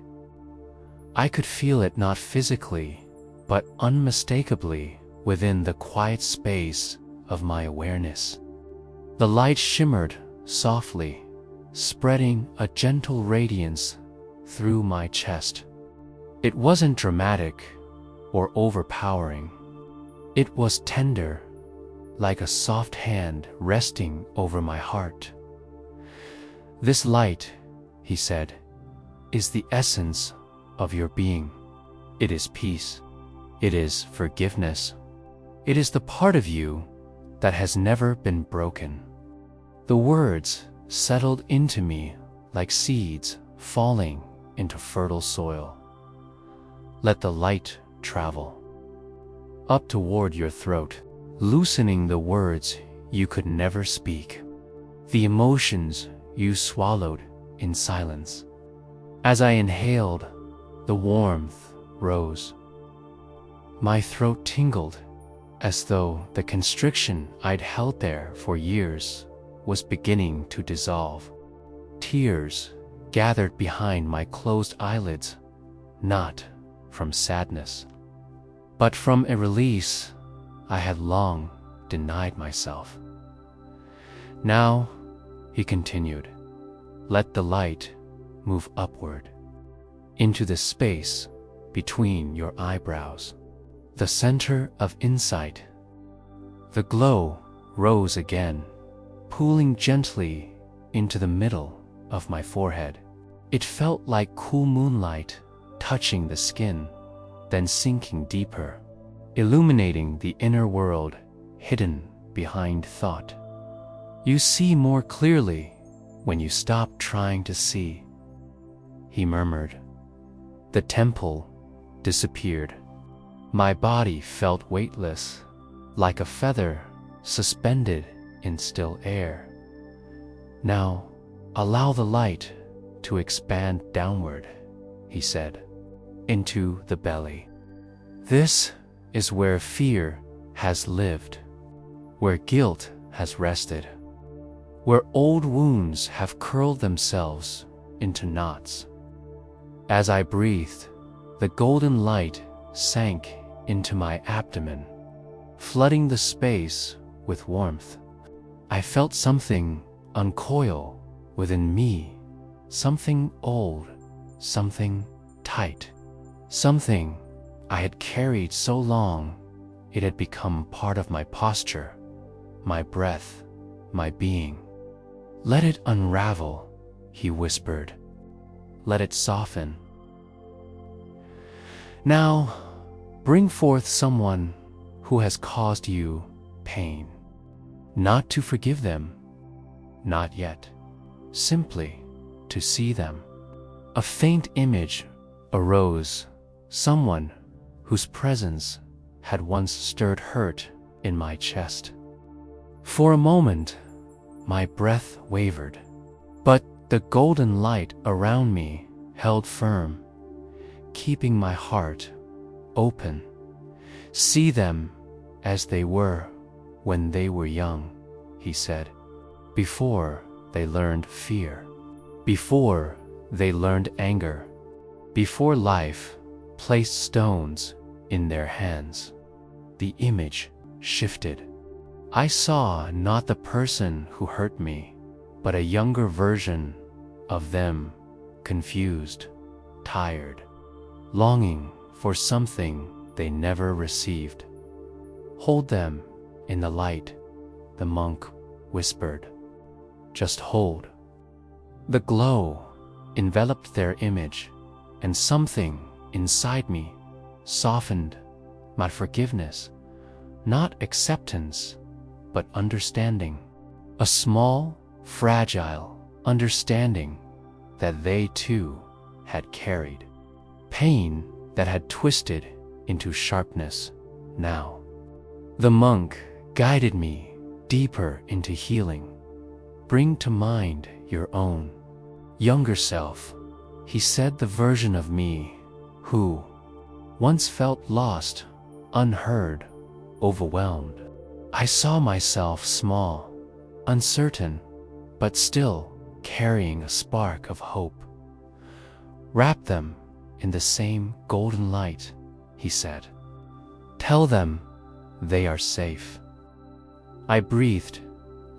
I could feel it not physically, but unmistakably within the quiet space of my awareness. The light shimmered softly, spreading a gentle radiance through my chest. It wasn't dramatic or overpowering. It was tender, like a soft hand resting over my heart. This light, he said, is the essence of your being. It is peace. It is forgiveness. It is the part of you that has never been broken. The words settled into me like seeds falling into fertile soil. Let the light travel up toward your throat, loosening the words you could never speak, the emotions you swallowed in silence. As I inhaled, the warmth rose. My throat tingled, as though the constriction I'd held there for years was beginning to dissolve. Tears gathered behind my closed eyelids, not from sadness, but from a release I had long denied myself. Now, he continued, let the light move upward into the space between your eyebrows, the center of insight. The glow rose again, pooling gently into the middle of my forehead. It felt like cool moonlight touching the skin, then sinking deeper, illuminating the inner world hidden behind thought. You see more clearly when you stop trying to see, he murmured. The temple disappeared. My body felt weightless, like a feather suspended in still air. Now, allow the light to expand downward, he said, into the belly. This is where fear has lived, where guilt has rested, where old wounds have curled themselves into knots. As I breathed, the golden light sank into my abdomen, flooding the space with warmth. I felt something uncoil within me, something old, something tight, something I had carried so long it had become part of my posture, my breath, my being. Let it unravel, he whispered. Let it soften. Now, bring forth someone who has caused you pain. Not to forgive them, not yet, simply to see them. A faint image arose, someone whose presence had once stirred hurt in my chest. For a moment, my breath wavered, but the golden light around me held firm, keeping my heart open. See them as they were when they were young, he said, before they learned fear, before they learned anger, before life placed stones in their hands. The image shifted. I saw not the person who hurt me, but a younger version of them, confused, tired, longing for something they never received. Hold them in the light, the monk whispered. Just hold. The glow enveloped their image, and something inside me softened. Not forgiveness, not acceptance, but understanding. A small, fragile understanding that they too had carried. Pain that had twisted into sharpness now. The monk guided me deeper into healing. Bring to mind your own. younger self, he said, the version of me who once felt lost, unheard, overwhelmed. I saw myself small, uncertain, but still carrying a spark of hope. Wrap them in the same golden light, he said. Tell them they are safe. I breathed,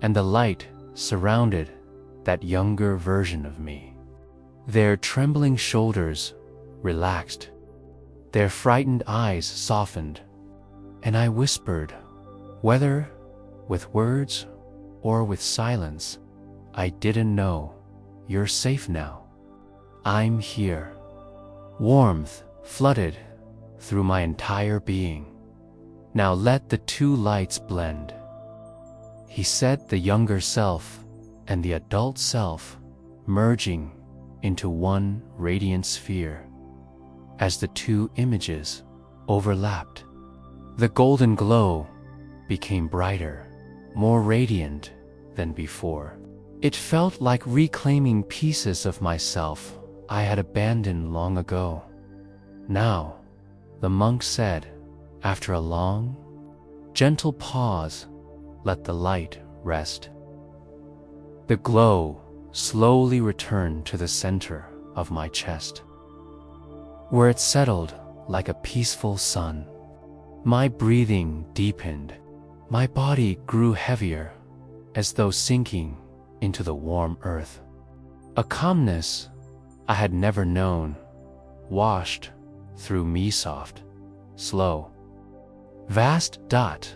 and the light surrounded that younger version of me. Their trembling shoulders relaxed, their frightened eyes softened, and I whispered, whether with words or with silence, I didn't know. You're safe now. I'm here. Warmth flooded through my entire being. Now let the two lights blend. He said, the younger self and the adult self merging into one radiant sphere. As the two images overlapped, the golden glow became brighter, more radiant than before. It felt like reclaiming pieces of myself I had abandoned long ago. Now, the monk said, after a long, gentle pause, let the light rest. The glow slowly returned to the center of my chest, where it settled like a peaceful sun. My breathing deepened. My body grew heavier, as though sinking into the warm earth. A calmness I had never known washed through me, soft, slow. Vast dot,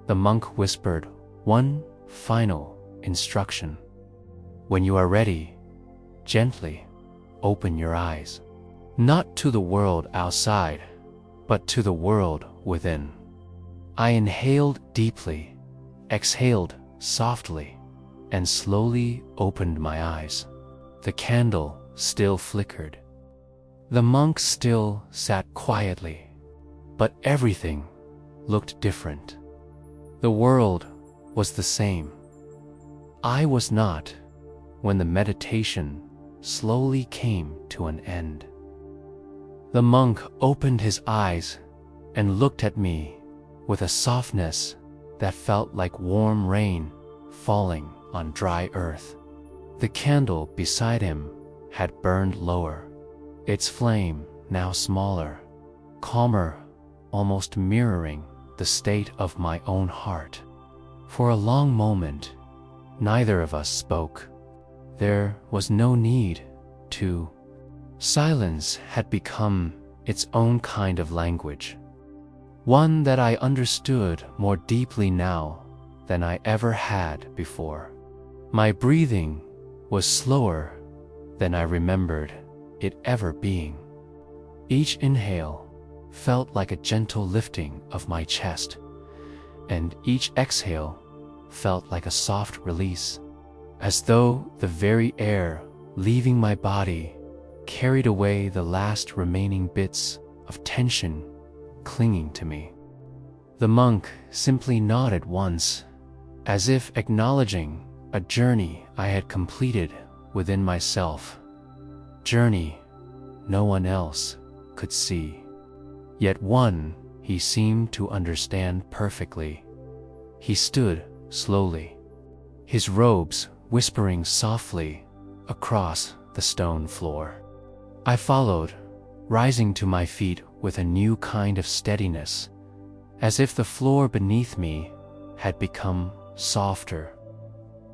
the monk whispered one final instruction. When you are ready, gently open your eyes, not to the world outside, but to the world within. I inhaled deeply, exhaled softly, and slowly opened my eyes. The candle still flickered. The monk still sat quietly, but everything looked different. The world was the same. I was not when the meditation slowly came to an end. The monk opened his eyes and looked at me with a softness that felt like warm rain falling on dry earth. The candle beside him had burned lower, its flame now smaller, calmer, almost mirroring the state of my own heart. For a long moment, neither of us spoke. There was no need to. Silence had become its own kind of language, one that I understood more deeply now than I ever had before. My breathing was slower than I remembered it ever being. Each inhale felt like a gentle lifting of my chest, and each exhale felt like a soft release, as though the very air leaving my body carried away the last remaining bits of tension clinging to me. The monk simply nodded once, as if acknowledging a journey I had completed within myself, journey no one else could see, yet one he seemed to understand perfectly. He stood slowly, his robes whispering softly across the stone floor. I followed, rising to my feet with a new kind of steadiness, as if the floor beneath me had become softer,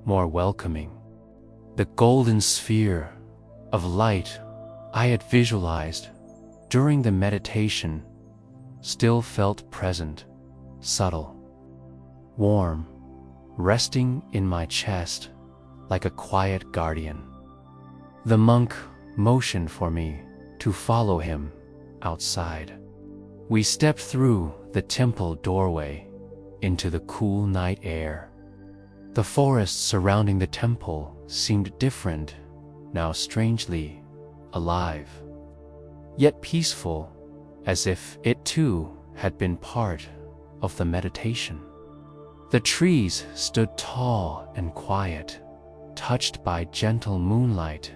more welcoming. The golden sphere of light I had visualized during the meditation still felt present, subtle, warm, resting in my chest like a quiet guardian. The monk motioned for me to follow him outside. We stepped through the temple doorway into the cool night air. The forest surrounding the temple seemed different, now strangely alive, yet peaceful, as if it too had been part of the meditation. The trees stood tall and quiet, touched by gentle moonlight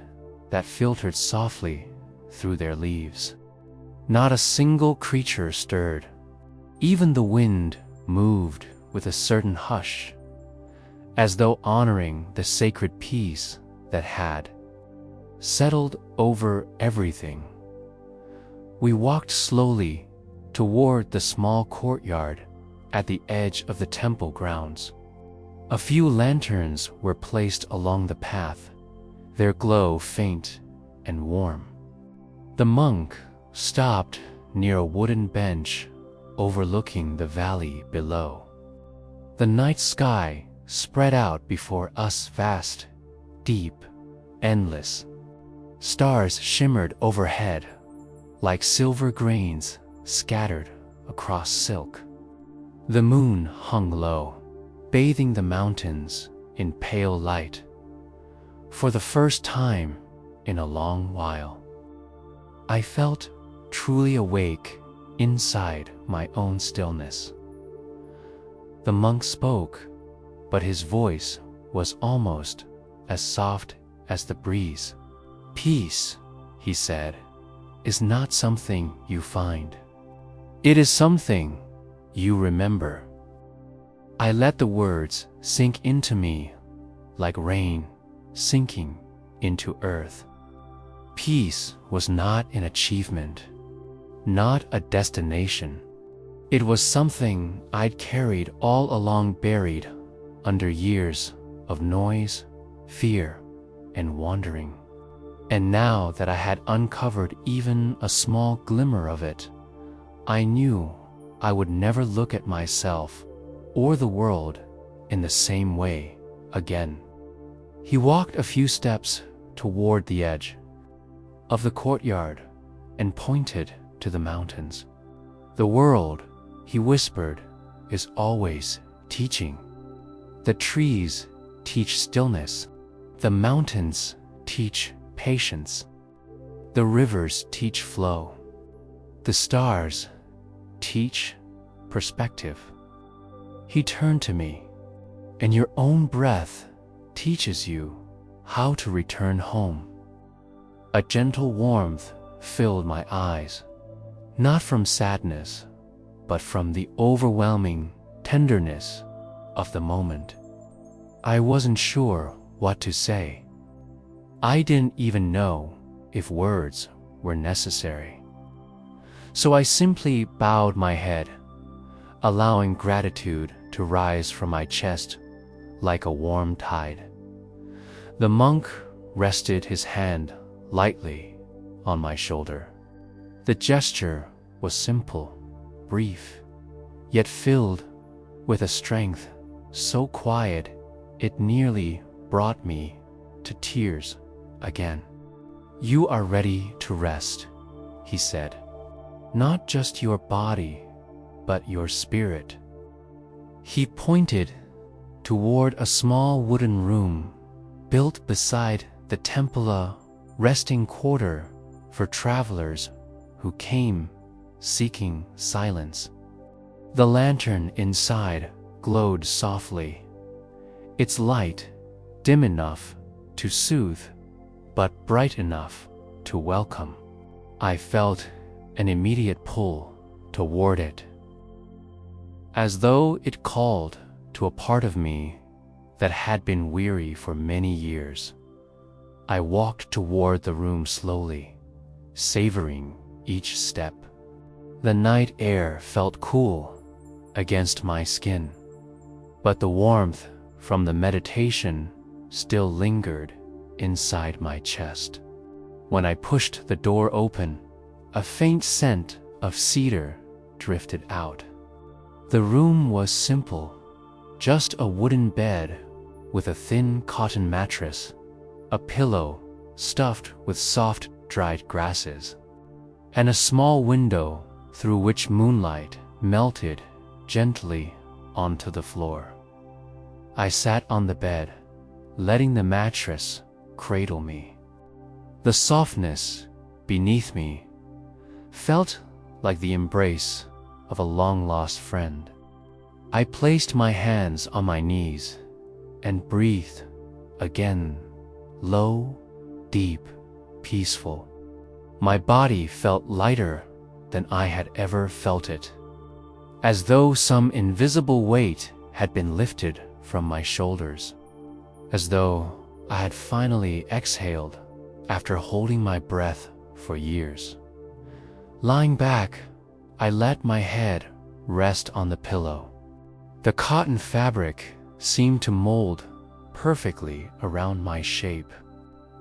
that filtered softly through their leaves. Not a single creature stirred. Even the wind moved with a certain hush, as though honoring the sacred peace that had settled over everything. We walked slowly toward the small courtyard at the edge of the temple grounds. A few lanterns were placed along the path, their glow faint and warm. The monk stopped near a wooden bench overlooking the valley below. The night sky spread out before us, vast, deep, endless. Stars shimmered overhead like silver grains scattered across silk. The moon hung low, bathing the mountains in pale light. For the first time in a long while, I felt truly awake inside my own stillness. The monk spoke, but his voice was almost as soft as the breeze. "Peace," he said, "is not something you find. It is something you remember." I let the words sink into me like rain sinking into earth. Peace was not an achievement, not a destination. It was something I'd carried all along, buried under years of noise, fear, and wandering. And now that I had uncovered even a small glimmer of it, I knew I would never look at myself or the world in the same way again. He walked a few steps toward the edge of the courtyard and pointed to the mountains. "The world," he whispered, "is always teaching. The trees teach stillness. The mountains teach patience. The rivers teach flow. The stars teach perspective." He turned to me, "And your own breath teaches you how to return home." A gentle warmth filled my eyes, not from sadness, but from the overwhelming tenderness of the moment. I wasn't sure what to say. I didn't even know if words were necessary. So I simply bowed my head, allowing gratitude to rise from my chest like a warm tide. The monk rested his hand lightly on my shoulder. The gesture was simple, brief, yet filled with a strength so quiet it nearly brought me to tears again. "You are ready to rest," he said. "Not just your body, but your spirit." He pointed toward a small wooden room built beside the temple, a resting quarter for travelers who came seeking silence. The lantern inside glowed softly, its light dim enough to soothe, but bright enough to welcome. I felt an immediate pull toward it, as though it called to a part of me that had been weary for many years. I walked toward the room slowly, savoring each step. The night air felt cool against my skin, but the warmth from the meditation still lingered inside my chest. When I pushed the door open, a faint scent of cedar drifted out. The room was simple, just a wooden bed with a thin cotton mattress, a pillow stuffed with soft dried grasses, and a small window through which moonlight melted gently onto the floor. I sat on the bed, letting the mattress cradle me. The softness beneath me felt like the embrace of a long-lost friend. I placed my hands on my knees and breathed again, low, deep, peaceful. My body felt lighter than I had ever felt it, as though some invisible weight had been lifted from my shoulders, as though I had finally exhaled after holding my breath for years. Lying back, I let my head rest on the pillow. The cotton fabric seemed to mold perfectly around my shape.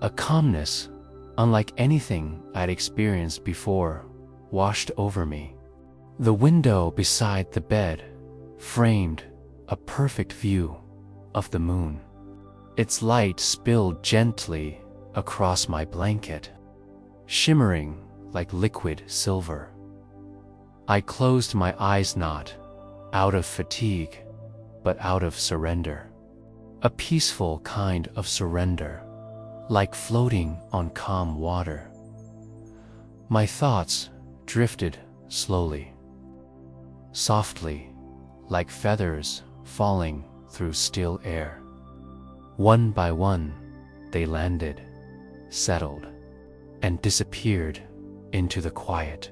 A calmness, unlike anything I'd experienced before, washed over me. The window beside the bed framed a perfect view of the moon. Its light spilled gently across my blanket, shimmering like liquid silver. I closed my eyes not out of fatigue, but out of surrender. A peaceful kind of surrender, like floating on calm water. My thoughts drifted slowly, softly, like feathers falling through still air. One by one, they landed, settled, and disappeared into the quiet.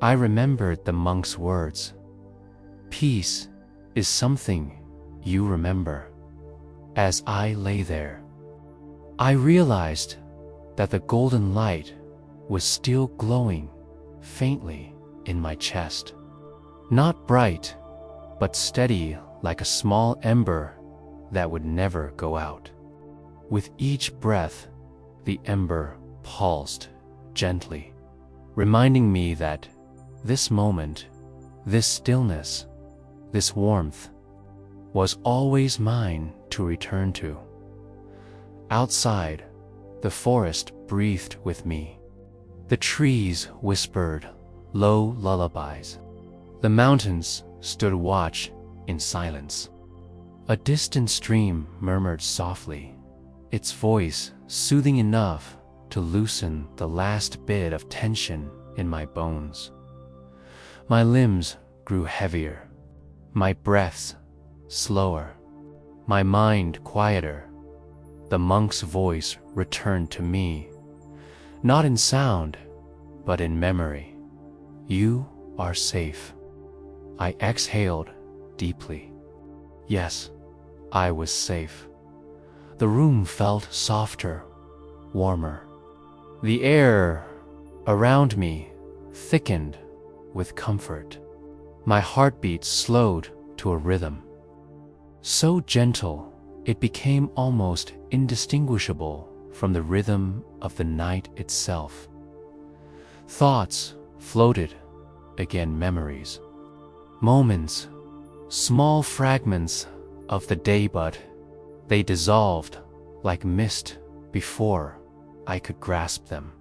I remembered the monk's words. Peace is something you remember. As I lay there, I realized that the golden light was still glowing faintly in my chest. Not bright, but steady like a small ember that would never go out. With each breath, the ember pulsed gently, reminding me that this moment, this stillness, this warmth, was always mine to return to. Outside, the forest breathed with me. The trees whispered low lullabies. The mountains stood watch in silence. A distant stream murmured softly, its voice soothing enough to loosen the last bit of tension in my bones. My limbs grew heavier, my breaths slower, my mind quieter. The monk's voice returned to me, not in sound, but in memory. You are safe. I exhaled deeply. Yes, I was safe. The room felt softer, warmer. The air around me thickened with comfort. My heartbeat slowed to a rhythm, so gentle it became almost indistinguishable from the rhythm of the night itself. Thoughts floated, again memories, moments, small fragments of the day, but they dissolved like mist before I could grasp them.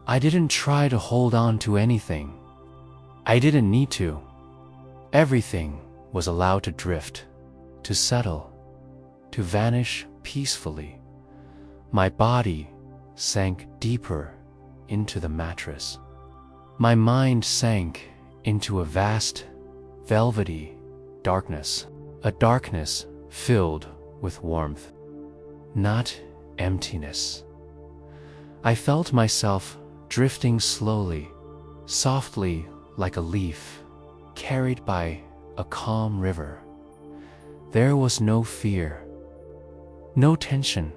I didn't try to hold on to anything. I didn't need to. Everything was allowed to drift, to settle, to vanish peacefully. My body sank deeper into the mattress. My mind sank into a vast, velvety darkness, a darkness filled with warmth, not emptiness. I felt myself drifting slowly, softly like a leaf carried by a calm river. There was no fear, no tension,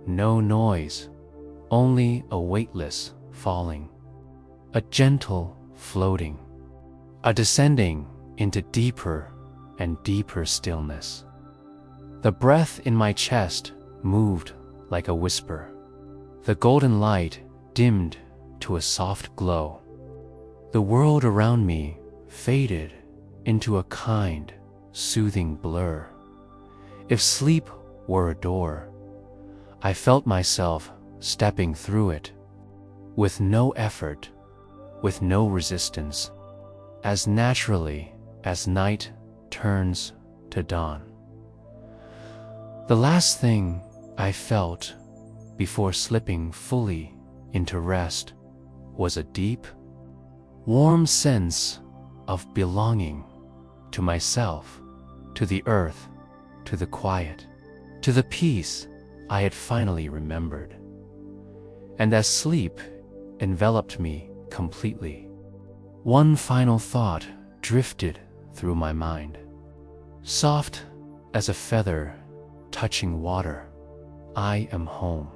no noise, only a weightless falling, a gentle floating, a descending into deeper and deeper stillness. The breath in my chest moved like a whisper. The golden light dimmed to a soft glow. The world around me faded into a kind, soothing blur. If sleep were a door, I felt myself stepping through it, with no effort, with no resistance, as naturally as night turns to dawn. The last thing I felt before slipping fully into rest was a deep, warm sense of belonging to myself, to the earth, to the quiet, to the peace I had finally remembered. and as sleep enveloped me completely, one final thought drifted through my mind. Soft as a feather touching water, I am home.